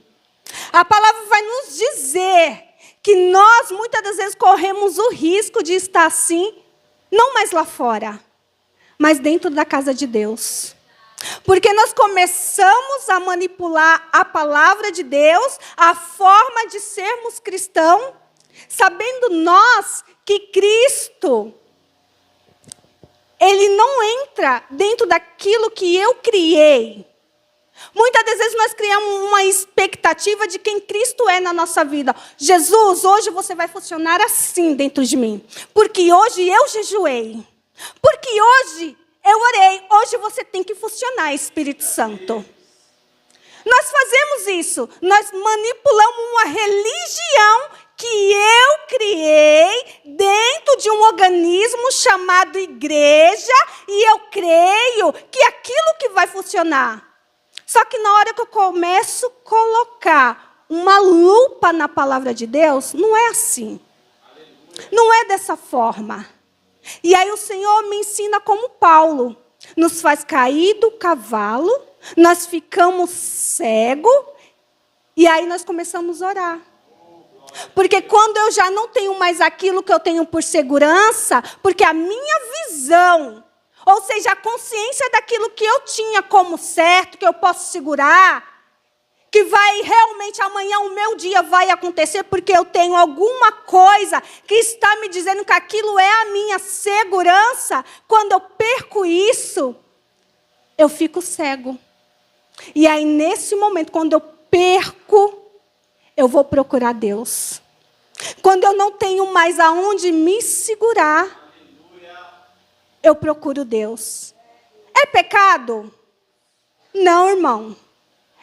A palavra vai nos dizer que nós, muitas das vezes, corremos o risco de estar assim, não mais lá fora, mas dentro da casa de Deus. Porque nós começamos a manipular a palavra de Deus, a forma de sermos cristãos, sabendo nós que Cristo, Ele não entra dentro daquilo que eu criei. Muitas das vezes nós criamos uma expectativa de quem Cristo é na nossa vida. Jesus, hoje você vai funcionar assim dentro de mim. Porque hoje eu jejuei. Porque hoje eu orei. Hoje você tem que funcionar, Espírito Santo. Nós fazemos isso. Nós manipulamos uma religião que eu criei dentro de um organismo chamado igreja. E eu creio que aquilo que vai funcionar. Só que na hora que eu começo a colocar uma lupa na palavra de Deus, não é assim. Não é dessa forma. E aí o Senhor me ensina como Paulo. Nos faz cair do cavalo, nós ficamos cegos, e aí nós começamos a orar. Porque quando eu já não tenho mais aquilo que eu tenho por segurança, porque a minha visão, ou seja, a consciência daquilo que eu tinha como certo, que eu posso segurar, que vai realmente amanhã o meu dia vai acontecer, porque eu tenho alguma coisa que está me dizendo que aquilo é a minha segurança. Quando eu perco isso, eu fico cego. E aí, nesse momento, quando eu perco, eu vou procurar Deus. Quando eu não tenho mais aonde me segurar, eu procuro Deus. É pecado? Não, irmão.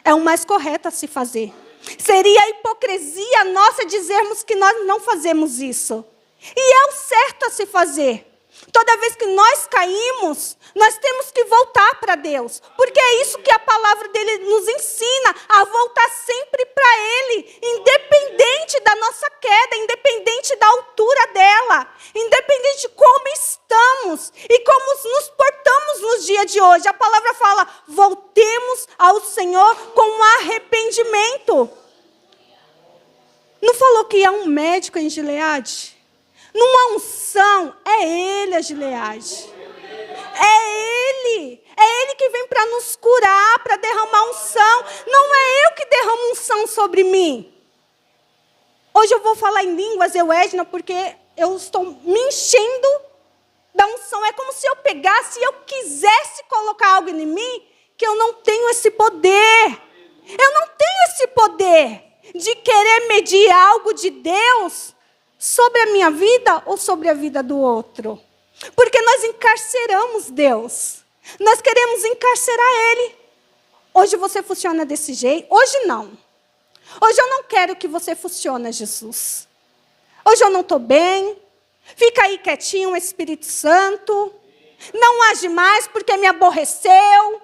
É o mais correto a se fazer. Seria hipocrisia nossa dizermos que nós não fazemos isso. E é o certo a se fazer. Toda vez que nós caímos, nós temos que voltar para Deus. Porque é isso que a palavra dele nos ensina, a voltar sempre para Ele. Independente da nossa queda, independente da altura dela, independente de como estamos e como nos portamos nos dias de hoje. A palavra fala, voltemos ao Senhor com arrependimento. Não falou que há um médico em Gileade? Numa unção, é Ele a Gileade. É Ele que vem para nos curar, para derramar unção. Não é eu que derramo unção sobre mim. Hoje eu vou falar em línguas, Edna, porque eu estou me enchendo da unção. É como se eu pegasse e eu quisesse colocar algo em mim, que eu não tenho esse poder. Eu não tenho esse poder de querer medir algo de Deus sobre a minha vida ou sobre a vida do outro? Porque nós encarceramos Deus. Nós queremos encarcerar Ele. Hoje você funciona desse jeito? Hoje não. Hoje eu não quero que você funcione, Jesus. Hoje eu não estou bem. Fica aí quietinho, Espírito Santo. Não age mais porque me aborreceu.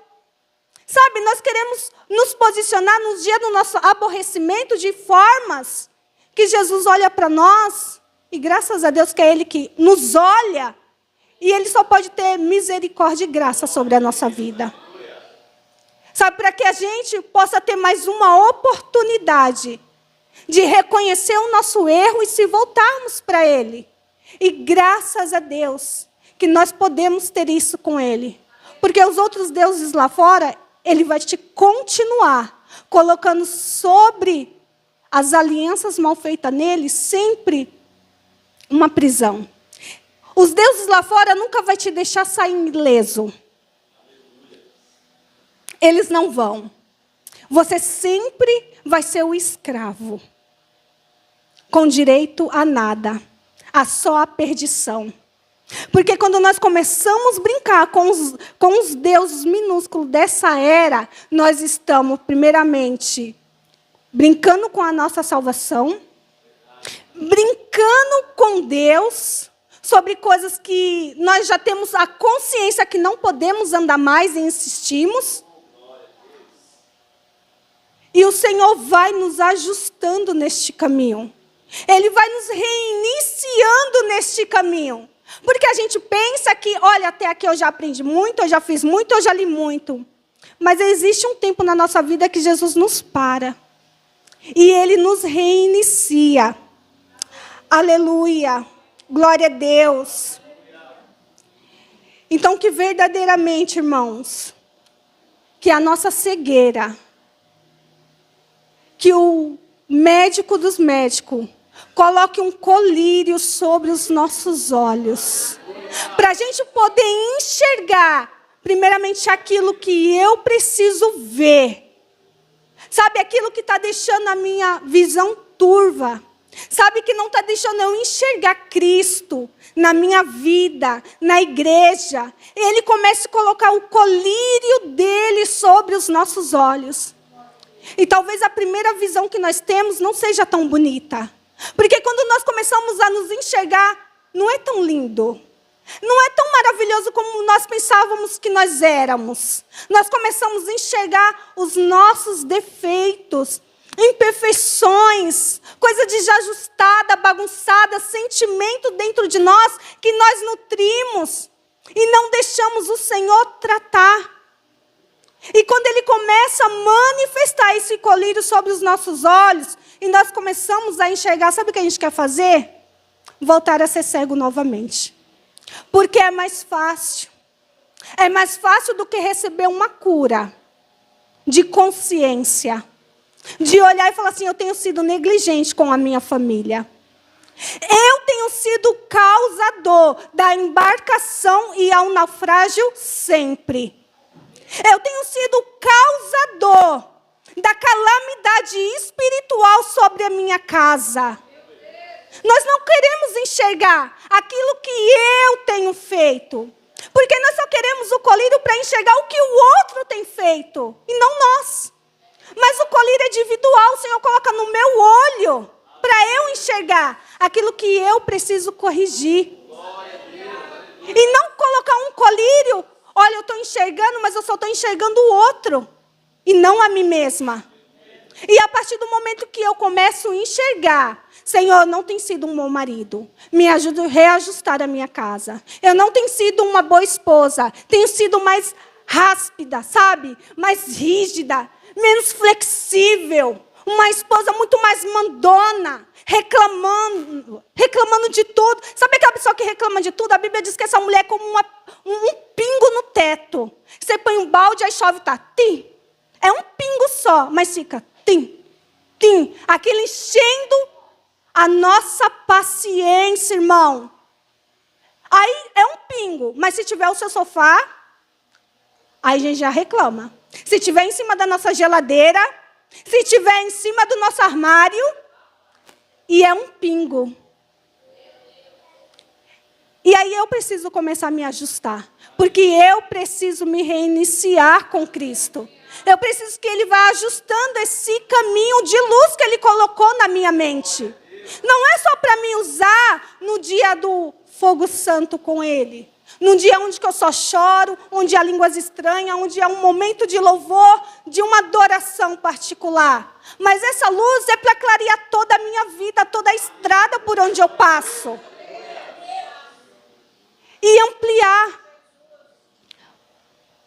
Sabe, nós queremos nos posicionar nos dias do nosso aborrecimento de formas que Jesus olha para nós. E graças a Deus que é Ele que nos olha. E Ele só pode ter misericórdia e graça sobre a nossa vida. Sabe, para que a gente possa ter mais uma oportunidade de reconhecer o nosso erro e se voltarmos para Ele. E graças a Deus que nós podemos ter isso com Ele. Porque os outros deuses lá fora, Ele vai te continuar colocando sobre as alianças mal feitas nele sempre uma prisão. Os deuses lá fora nunca vai te deixar sair ileso. Eles não vão. Você sempre vai ser o escravo. Com direito a nada. A só a perdição. Porque quando nós começamos a brincar com os deuses minúsculos dessa era, nós estamos, primeiramente, brincando com a nossa salvação, brincando com Deus, sobre coisas que nós já temos a consciência que não podemos andar mais e insistimos. E o Senhor vai nos ajustando neste caminho. Ele vai nos reiniciando neste caminho. Porque a gente pensa que, olha, até aqui eu já aprendi muito, eu já fiz muito, eu já li muito. Mas existe um tempo na nossa vida que Jesus nos para. E Ele nos reinicia. Aleluia. Glória a Deus. Então, que verdadeiramente, irmãos, que a nossa cegueira, que o médico dos médicos coloque um colírio sobre os nossos olhos. Para a gente poder enxergar, primeiramente, aquilo que eu preciso ver. Sabe, aquilo que está deixando a minha visão turva. Sabe, que não está deixando eu enxergar Cristo na minha vida, na igreja. Ele começa a colocar o colírio dele sobre os nossos olhos. E talvez a primeira visão que nós temos não seja tão bonita. Porque quando nós começamos a nos enxergar, não é tão lindo. Não é tão maravilhoso como nós pensávamos que nós éramos. Nós começamos a enxergar os nossos defeitos, imperfeições, coisa desajustada, bagunçada, sentimento dentro de nós que nós nutrimos e não deixamos o Senhor tratar. E quando Ele começa a manifestar esse colírio sobre os nossos olhos, e nós começamos a enxergar, sabe o que a gente quer fazer? Voltar a ser cego novamente. Porque é mais fácil. É mais fácil do que receber uma cura de consciência. De olhar e falar assim, eu tenho sido negligente com a minha família. Eu tenho sido causador da embarcação e ao naufrágio sempre. Eu tenho sido causador da calamidade espiritual sobre a minha casa. Nós não queremos enxergar aquilo que eu tenho feito. Porque nós só queremos o colírio para enxergar o que o outro tem feito. E não nós. Mas o colírio é individual. O Senhor coloca no meu olho para eu enxergar aquilo que eu preciso corrigir. E não colocar um colírio. Olha, eu estou enxergando, mas eu só estou enxergando o outro. E não a mim mesma. E a partir do momento que eu começo a enxergar, Senhor, não tenho sido um bom marido. Me ajuda a reajustar a minha casa. Eu não tenho sido uma boa esposa. Tenho sido mais ráspida, sabe? Mais rígida, menos flexível. Uma esposa muito mais mandona, reclamando de tudo. Sabe aquela pessoa que reclama de tudo? A Bíblia diz que essa mulher é como um pingo no teto. Você põe um balde, aí chove, tá? Tim. É um pingo só, mas fica tim, tim. Aquilo enchendo a nossa paciência, irmão. Aí é um pingo, mas se tiver o seu sofá, aí a gente já reclama. Se tiver em cima da nossa geladeira, se tiver em cima do nosso armário, e é um pingo. E aí eu preciso começar a me ajustar. Porque eu preciso me reiniciar com Cristo. Eu preciso que Ele vá ajustando esse caminho de luz que Ele colocou na minha mente. Não é só para me usar no dia do fogo santo com Ele. Num dia onde eu só choro, onde há línguas estranhas, onde há um momento de louvor, de uma adoração particular. Mas essa luz é para clarear toda a minha vida, toda a estrada por onde eu passo. E ampliar.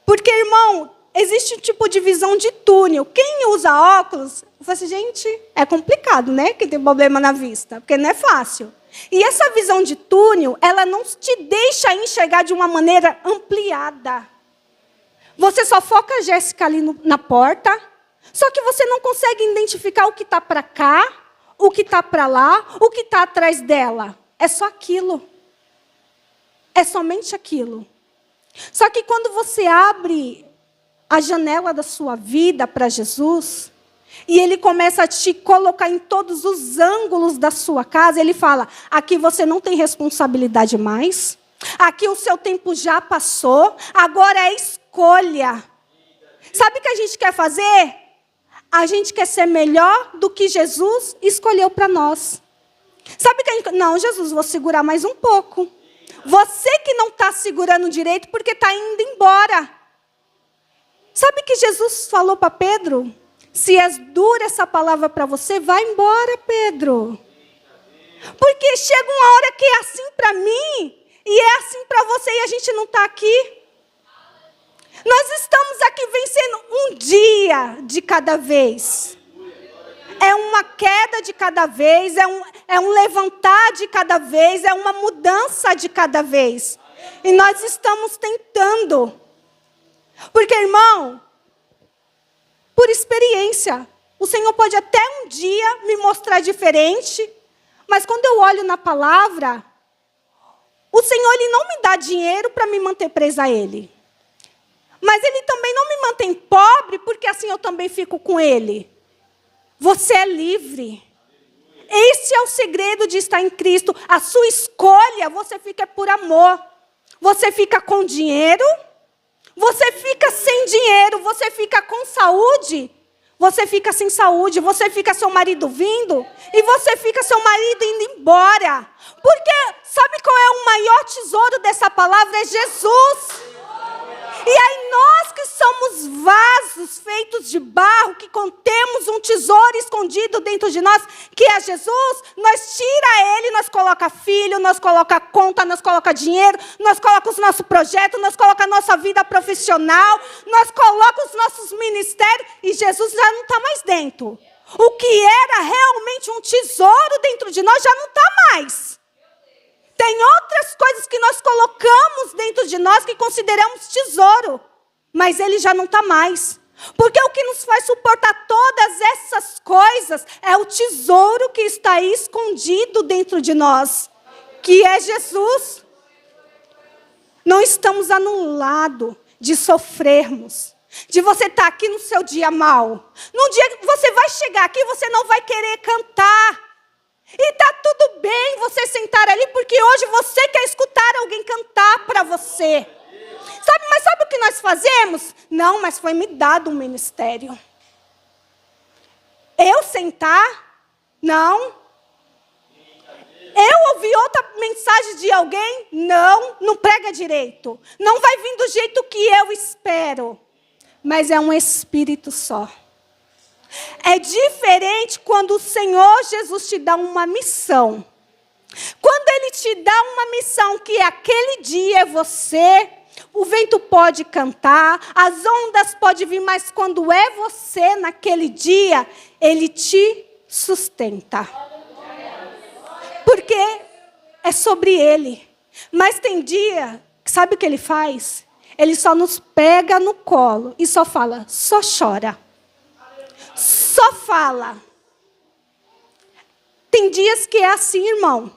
Porque, irmão, existe um tipo de visão de túnel. Quem usa óculos, eu falo assim, gente, é complicado, né? Que tem problema na vista, porque não é fácil. E essa visão de túnel, ela não te deixa enxergar de uma maneira ampliada. Você só foca a Jéssica ali na porta, só que você não consegue identificar o que está para cá, o que está para lá, o que está atrás dela. É só aquilo. É somente aquilo. Só que quando você abre a janela da sua vida para Jesus, e Ele começa a te colocar em todos os ângulos da sua casa, Ele fala, aqui você não tem responsabilidade mais, aqui o seu tempo já passou, agora é escolha. Sabe o que a gente quer fazer? A gente quer ser melhor do que Jesus escolheu para nós. Sabe o que a gente... Não, Jesus, vou segurar mais um pouco. Você que não está segurando direito porque está indo embora. Sabe o que Jesus falou para Pedro? Se é dura essa palavra para você, vai embora, Pedro. Porque chega uma hora que é assim para mim e é assim para você e a gente não está aqui. Nós estamos aqui vencendo um dia de cada vez. É uma queda de cada vez, é um levantar de cada vez, é uma mudança de cada vez. E nós estamos tentando. Porque, irmão, por experiência, o Senhor pode até um dia me mostrar diferente, mas quando eu olho na palavra, o Senhor Ele não me dá dinheiro para me manter presa a Ele. Mas Ele também não me mantém pobre, porque assim eu também fico com Ele. Você é livre. Esse é o segredo de estar em Cristo. A sua escolha, você fica por amor. Você fica com dinheiro, você fica sem dinheiro, você fica com saúde, você fica sem saúde, você fica seu marido vindo e você fica seu marido indo embora. Porque sabe qual é o maior tesouro dessa palavra? É Jesus. E aí nós que somos vasos feitos de barro, que contemos um tesouro escondido dentro de nós, que é Jesus, nós tira ele, nós coloca filho, nós coloca conta, nós coloca dinheiro, nós coloca os nossos projetos, nós coloca a nossa vida profissional, nós coloca os nossos ministérios e Jesus já não está mais dentro. O que era realmente um tesouro dentro de nós já não está mais. Tem outras coisas que nós colocamos dentro de nós que consideramos tesouro. Mas ele já não está mais. Porque o que nos faz suportar todas essas coisas é o tesouro que está aí escondido dentro de nós. Que é Jesus. Não estamos anulados de sofrermos. De você estar aqui no seu dia mal. Num dia que você vai chegar aqui, você não vai querer cantar. E está tudo bem você sentar ali, porque hoje você quer escutar alguém cantar para você. Mas sabe o que nós fazemos? Não, mas foi me dado um ministério. Eu sentar? Não. Eu ouvi outra mensagem de alguém? Não, não prega direito. Não vai vir do jeito que eu espero. Mas é um espírito só. É diferente quando o Senhor Jesus te dá uma missão. Quando Ele te dá uma missão que aquele dia é você, o vento pode cantar, as ondas podem vir, mas quando é você naquele dia, Ele te sustenta. Porque é sobre Ele. Mas tem dia, sabe o que Ele faz? Ele só nos pega no colo e só fala, só chora. Só fala. Tem dias que é assim, irmão.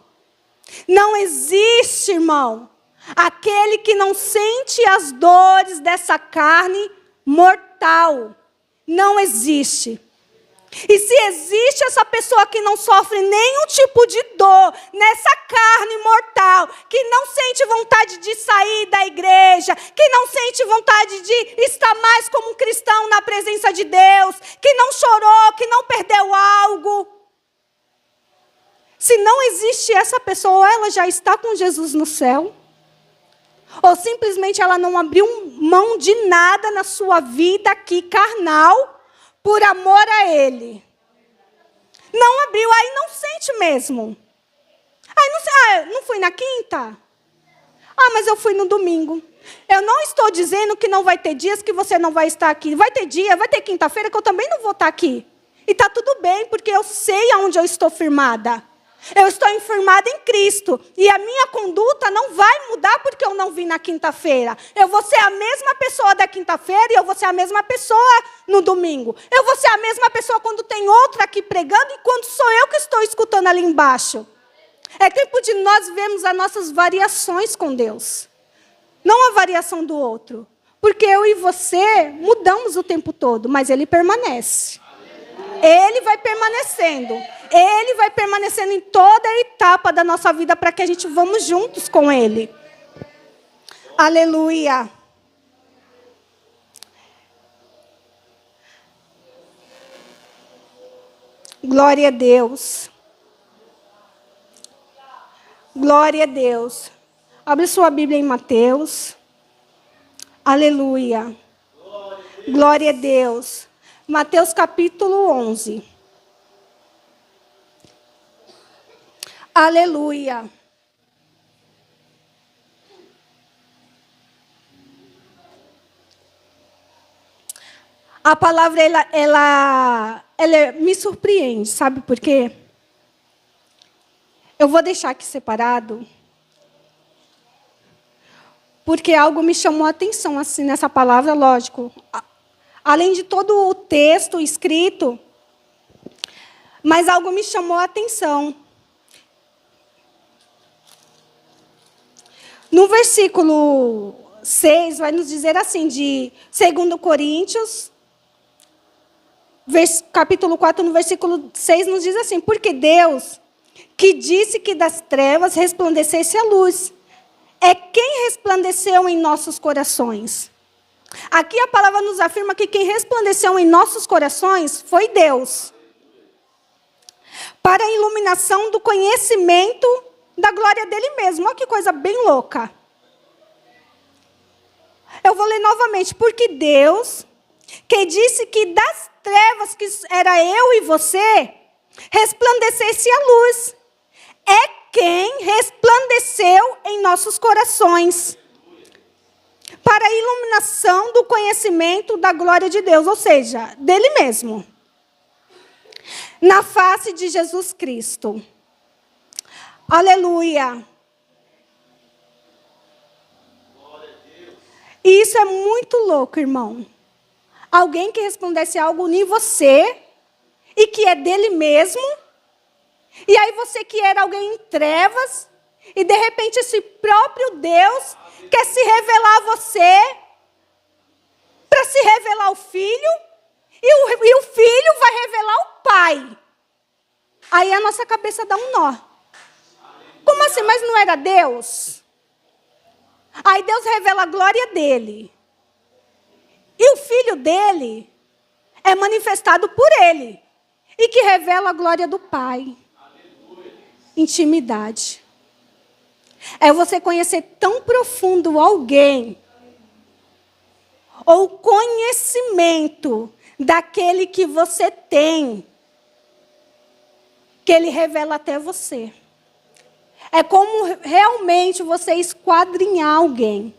Não existe, irmão, aquele que não sente as dores dessa carne mortal. Não existe. E se existe essa pessoa que não sofre nenhum tipo de dor nessa carne mortal, que não sente vontade de sair da igreja, que não sente vontade de estar mais como um cristão na presença de Deus, que não chorou, que não perdeu algo. Se não existe essa pessoa, ou ela já está com Jesus no céu, ou simplesmente ela não abriu mão de nada na sua vida aqui carnal, por amor a Ele. Não abriu, aí não sente mesmo. Aí não fui na quinta? Mas eu fui no domingo. Eu não estou dizendo que não vai ter dias que você não vai estar aqui. Vai ter dia, vai ter quinta-feira que eu também não vou estar aqui. E está tudo bem, porque eu sei aonde eu estou firmada. Eu estou firmada em Cristo. E a minha conduta não vai mudar porque eu não vim na quinta-feira. Eu vou ser a mesma pessoa da quinta-feira e eu vou ser a mesma pessoa no domingo. Eu vou ser a mesma pessoa quando tem outra aqui pregando e quando sou eu que estou escutando ali embaixo. É tempo de nós vermos as nossas variações com Deus. Não a variação do outro. Porque eu e você mudamos o tempo todo, mas Ele permanece. Ele vai permanecendo. Ele vai permanecendo em toda a etapa da nossa vida para que a gente vamos juntos com Ele. Aleluia. Glória a Deus. Glória a Deus. Abre sua Bíblia em Mateus. Aleluia. Glória a Deus. Mateus capítulo 11. Aleluia. A palavra, ela me surpreende, sabe por quê? Eu vou deixar aqui separado, porque algo me chamou a atenção assim, nessa palavra, lógico. Além de todo o texto escrito, mas algo me chamou a atenção. No versículo 6, vai nos dizer assim, de 2 Coríntios, capítulo 4, no versículo 6, nos diz assim: porque Deus, que disse que das trevas resplandecesse a luz, é quem resplandeceu em nossos corações. Aqui a palavra nos afirma que quem resplandeceu em nossos corações foi Deus. Para a iluminação do conhecimento da glória dele mesmo. Olha que coisa bem louca. Eu vou ler novamente. Porque Deus, que disse que das trevas, que era eu e você, resplandecesse a luz, é quem resplandeceu em nossos corações. Para a iluminação do conhecimento da glória de Deus, ou seja, dele mesmo. Na face de Jesus Cristo. Aleluia. E isso é muito louco, irmão. Alguém que resplandece algo em você e que é dele mesmo. E aí você que era alguém em trevas e de repente esse próprio Deus quer se revelar a você para se revelar ao Filho e o Filho vai revelar o Pai. Aí a nossa cabeça dá um nó. Como assim? Mas não era Deus? Aí Deus revela a glória dele. E o Filho dele é manifestado por ele. E que revela a glória do Pai. Intimidade. É você conhecer tão profundo alguém. Ou conhecimento daquele que você tem. Que ele revela até você. É como realmente você esquadrinhar alguém.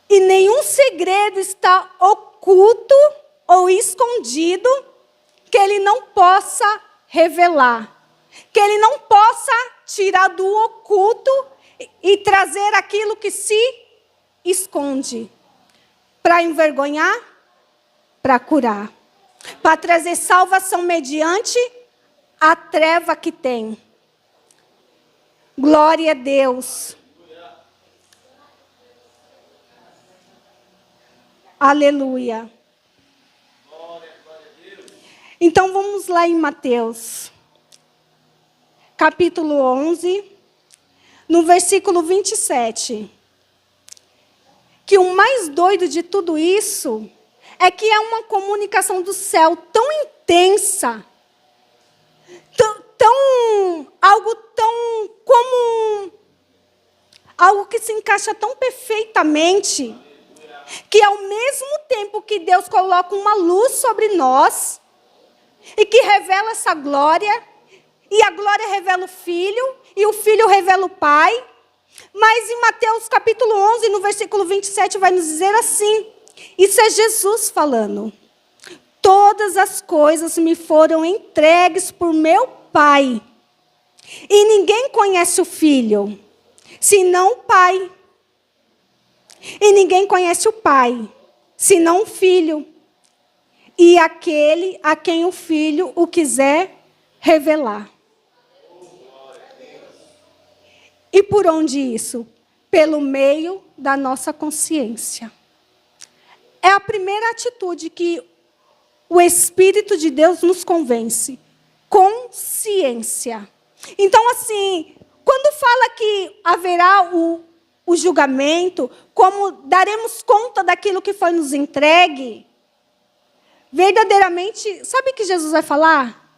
E nenhum segredo está oculto ou escondido que ele não possa revelar. Que ele não possa tirar do oculto e trazer aquilo que se esconde. Para envergonhar, para curar. Para trazer salvação mediante a treva que tem. Glória a Deus. Aleluia. Então vamos lá em Mateus, capítulo 11, no versículo 27. Que o mais doido de tudo isso é que é uma comunicação do céu tão intensa, algo que se encaixa tão perfeitamente, que ao mesmo tempo que Deus coloca uma luz sobre nós, e que revela essa glória, e a glória revela o Filho, e o Filho revela o Pai. Mas em Mateus capítulo 11, no versículo 27, vai nos dizer assim, isso é Jesus falando. Todas as coisas me foram entregues por meu Pai. E ninguém conhece o Filho, senão o Pai. E ninguém conhece o Pai, senão o Filho. E aquele a quem o Filho o quiser revelar. E por onde isso? Pelo meio da nossa consciência. É a primeira atitude que o Espírito de Deus nos convence. Consciência. Então, assim, quando fala que haverá o julgamento, como daremos conta daquilo que foi nos entregue, verdadeiramente, sabe o que Jesus vai falar?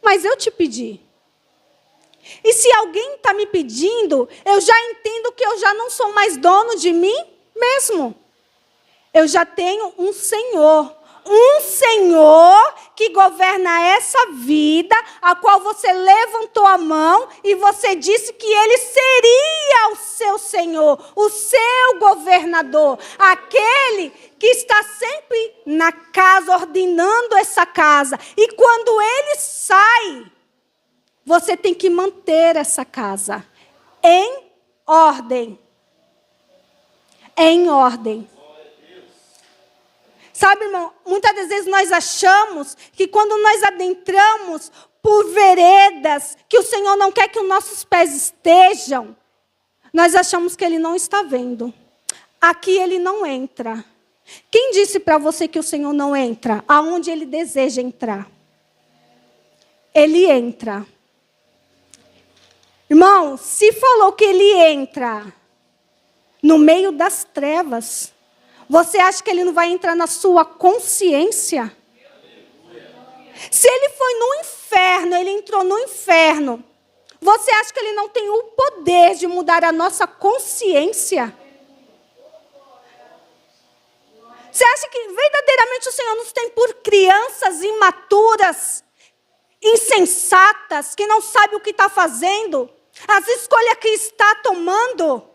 Mas eu te pedi. E se alguém está me pedindo, eu já entendo que eu já não sou mais dono de mim mesmo. Eu já tenho um Senhor que governa essa vida, a qual você levantou a mão e você disse que Ele seria o seu Senhor, o seu governador, aquele que está sempre na casa, ordenando essa casa. E quando Ele sai, você tem que manter essa casa em ordem. Em ordem. Sabe, irmão, muitas das vezes nós achamos que quando nós adentramos por veredas que o Senhor não quer que os nossos pés estejam, nós achamos que Ele não está vendo. Aqui Ele não entra. Quem disse para você que o Senhor não entra? Aonde Ele deseja entrar. Ele entra. Irmão, se falou que Ele entra no meio das trevas, você acha que Ele não vai entrar na sua consciência? Se Ele foi no inferno, Ele entrou no inferno, você acha que Ele não tem o poder de mudar a nossa consciência? Você acha que verdadeiramente o Senhor nos tem por crianças imaturas, insensatas, que não sabem o que está fazendo, as escolhas que está tomando?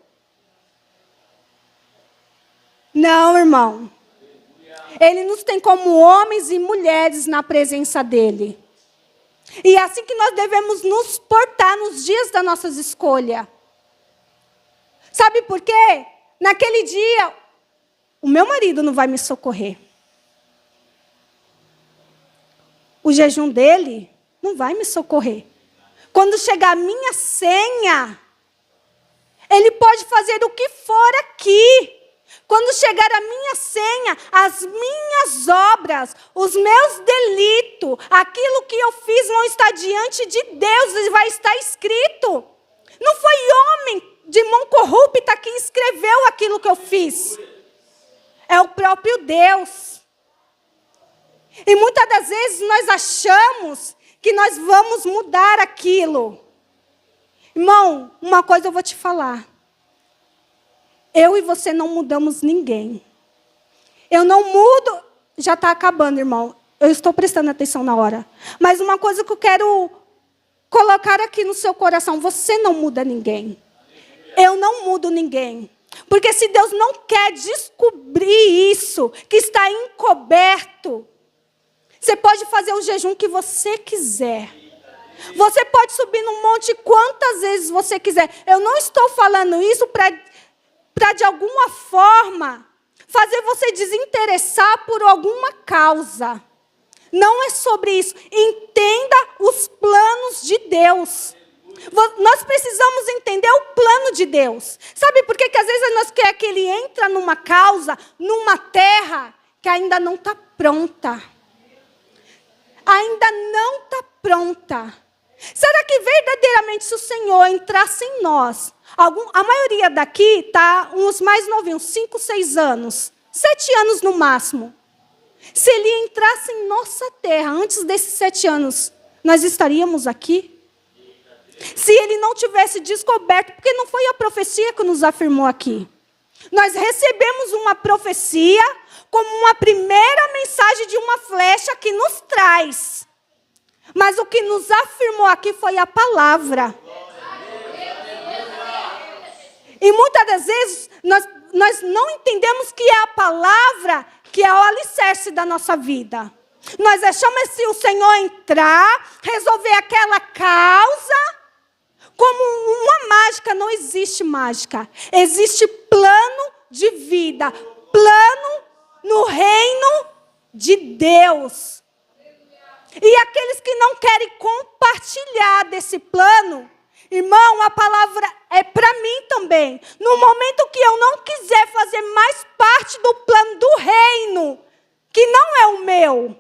Não, irmão. Ele nos tem como homens e mulheres na presença dEle. E é assim que nós devemos nos portar nos dias das nossas escolhas. Sabe por quê? Naquele dia, o meu marido não vai me socorrer. O jejum dele não vai me socorrer. Quando chegar a minha senha, ele pode fazer o que for aqui. Quando chegar a minha senha, as minhas obras, os meus delitos, aquilo que eu fiz vão estar diante de Deus e vai estar escrito. Não foi homem de mão corrupta que escreveu aquilo que eu fiz. É o próprio Deus. E muitas das vezes nós achamos que nós vamos mudar aquilo. Irmão, uma coisa eu vou te falar. Eu e você não mudamos ninguém. Eu não mudo. Já está acabando, irmão. Eu estou prestando atenção na hora. Mas uma coisa que eu quero colocar aqui no seu coração. Você não muda ninguém. Eu não mudo ninguém. Porque se Deus não quer descobrir isso, que está encoberto, você pode fazer o jejum que você quiser. Você pode subir num monte quantas vezes você quiser. Eu não estou falando isso para de alguma forma fazer você desinteressar por alguma causa. Não é sobre isso. Entenda os planos de Deus. Nós precisamos entender o plano de Deus. Sabe por que às vezes nós queremos que Ele entre numa causa, numa terra que ainda não está pronta? ainda não está pronta. Será que verdadeiramente se o Senhor entrasse em nós, a maioria daqui está uns mais novinhos, 5, 6 anos, 7 anos no máximo. Se Ele entrasse em nossa terra antes desses 7 anos, nós estaríamos aqui? Se Ele não tivesse descoberto, porque não foi a profecia que nos afirmou aqui. Nós recebemos uma profecia como uma primeira mensagem de uma flecha que nos traz. Mas o que nos afirmou aqui foi a palavra. E muitas das vezes nós não entendemos que é a palavra que é o alicerce da nossa vida. Nós deixamos esse o Senhor entrar, resolver aquela causa, como uma mágica. Não existe mágica. Existe plano de vida, plano no reino de Deus. E aqueles que não querem compartilhar desse plano, irmão, a palavra é para mim também. No momento que eu não quiser fazer mais parte do plano do reino, que não é o meu,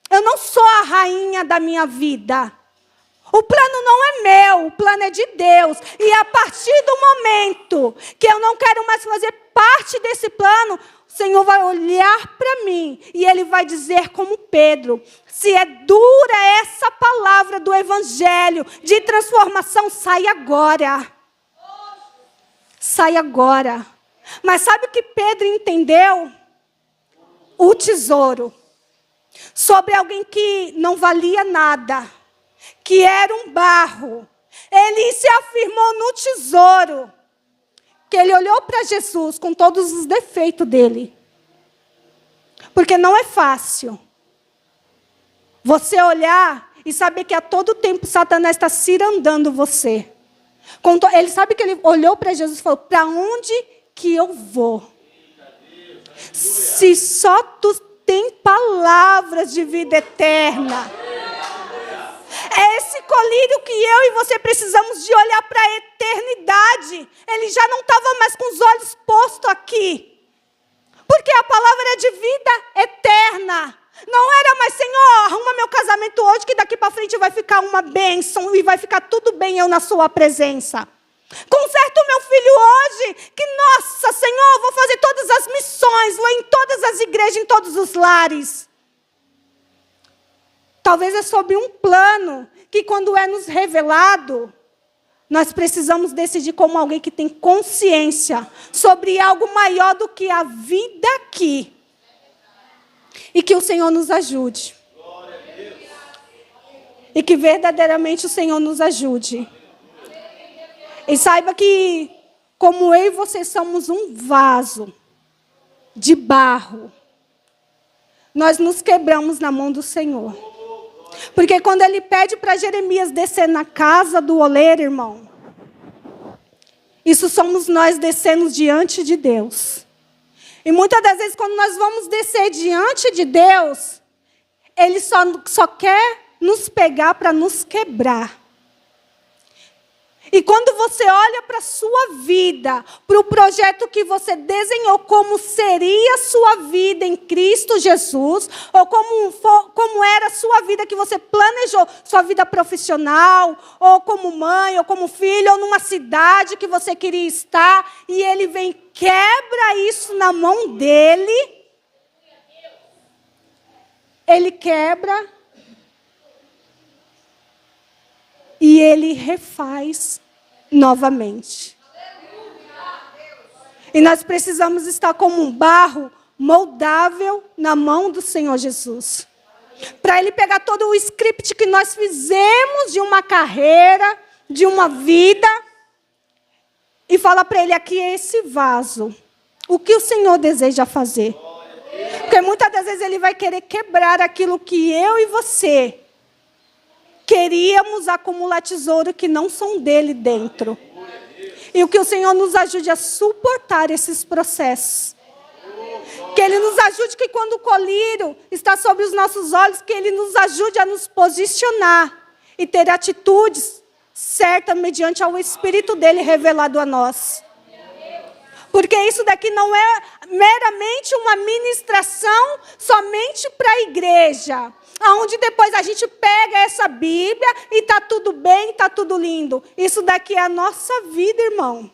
eu não sou a rainha da minha vida. O plano não é meu, o plano é de Deus. E a partir do momento que eu não quero mais fazer parte desse plano, o Senhor vai olhar para mim e Ele vai dizer como Pedro: se é dura essa palavra do evangelho de transformação, sai agora. Sai agora. Mas sabe o que Pedro entendeu? O tesouro. Sobre alguém que não valia nada, que era um barro. Ele se afirmou no tesouro. Que ele olhou para Jesus com todos os defeitos dele. Porque não é fácil você olhar e saber que a todo tempo Satanás está cirandando você. Ele sabe que ele olhou para Jesus e falou: para onde que eu vou? Se só tu tem palavras de vida eterna. É esse colírio que eu e você precisamos de olhar para a eternidade. Ele já não estava mais com os olhos postos aqui. Porque a palavra era de vida eterna. Não era mais: Senhor, arruma meu casamento hoje, que daqui para frente vai ficar uma bênção e vai ficar tudo bem eu na sua presença. Conserta o meu filho hoje, que, nossa, Senhor, vou fazer todas as missões, vou em todas as igrejas, em todos os lares. Talvez é sobre um plano que, quando é nos revelado, nós precisamos decidir como alguém que tem consciência sobre algo maior do que a vida aqui. E que o Senhor nos ajude. E que verdadeiramente o Senhor nos ajude. E saiba que, como eu e você somos um vaso de barro, nós nos quebramos na mão do Senhor. Porque quando Ele pede para Jeremias descer na casa do oleiro, irmão, isso somos nós descendo diante de Deus. E muitas das vezes, quando nós vamos descer diante de Deus, Ele só quer nos pegar para nos quebrar. E quando você olha para a sua vida, para o projeto que você desenhou, como seria a sua vida em Cristo Jesus, ou como era a sua vida que você planejou, sua vida profissional, ou como mãe, ou como filho, ou numa cidade que você queria estar, e Ele vem, quebra isso na mão dEle. Ele quebra e Ele refaz novamente. E nós precisamos estar como um barro moldável na mão do Senhor Jesus. Para Ele pegar todo o script que nós fizemos de uma carreira, de uma vida, e falar para Ele: aqui é esse vaso. O que o Senhor deseja fazer? Porque muitas das vezes Ele vai querer quebrar aquilo que eu e você queríamos acumular tesouro que não são dele dentro. E o que o Senhor nos ajude a suportar esses processos. Que Ele nos ajude, que quando o colírio está sobre os nossos olhos, que Ele nos ajude a nos posicionar e ter atitudes certas mediante ao Espírito dele revelado a nós. Porque isso daqui não é meramente uma ministração somente para a igreja, onde depois a gente pega essa Bíblia e está tudo bem, está tudo lindo. Isso daqui é a nossa vida, irmão.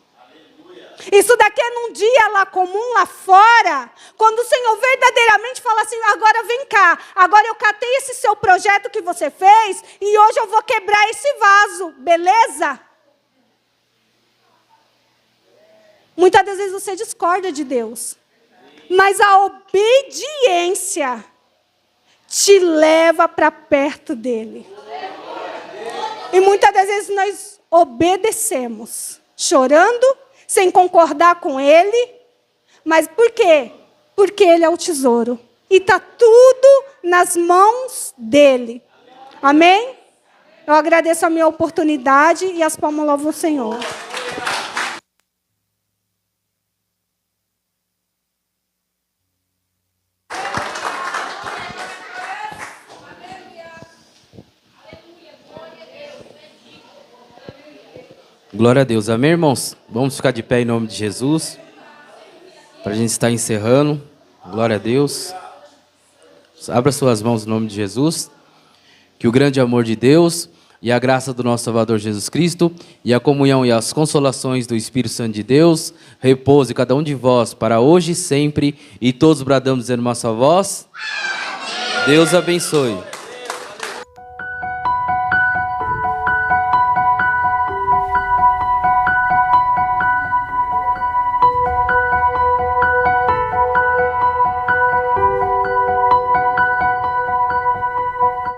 Isso daqui é num dia lá comum, lá fora, quando o Senhor verdadeiramente fala assim, agora vem cá, agora eu catei esse seu projeto que você fez e hoje eu vou quebrar esse vaso, beleza? Muitas das vezes você discorda de Deus, mas a obediência te leva para perto dele. E muitas das vezes nós obedecemos, chorando, sem concordar com ele. Mas por quê? Porque ele é o tesouro. E está tudo nas mãos dele. Amém? Eu agradeço a minha oportunidade e as palmas louvam o Senhor. Glória a Deus. Amém, irmãos? Vamos ficar de pé em nome de Jesus, para a gente estar encerrando. Glória a Deus. Abra suas mãos em nome de Jesus. Que o grande amor de Deus e a graça do nosso Salvador Jesus Cristo e a comunhão e as consolações do Espírito Santo de Deus repouse cada um de vós para hoje e sempre. E todos bradamos dizendo uma só voz. Deus abençoe.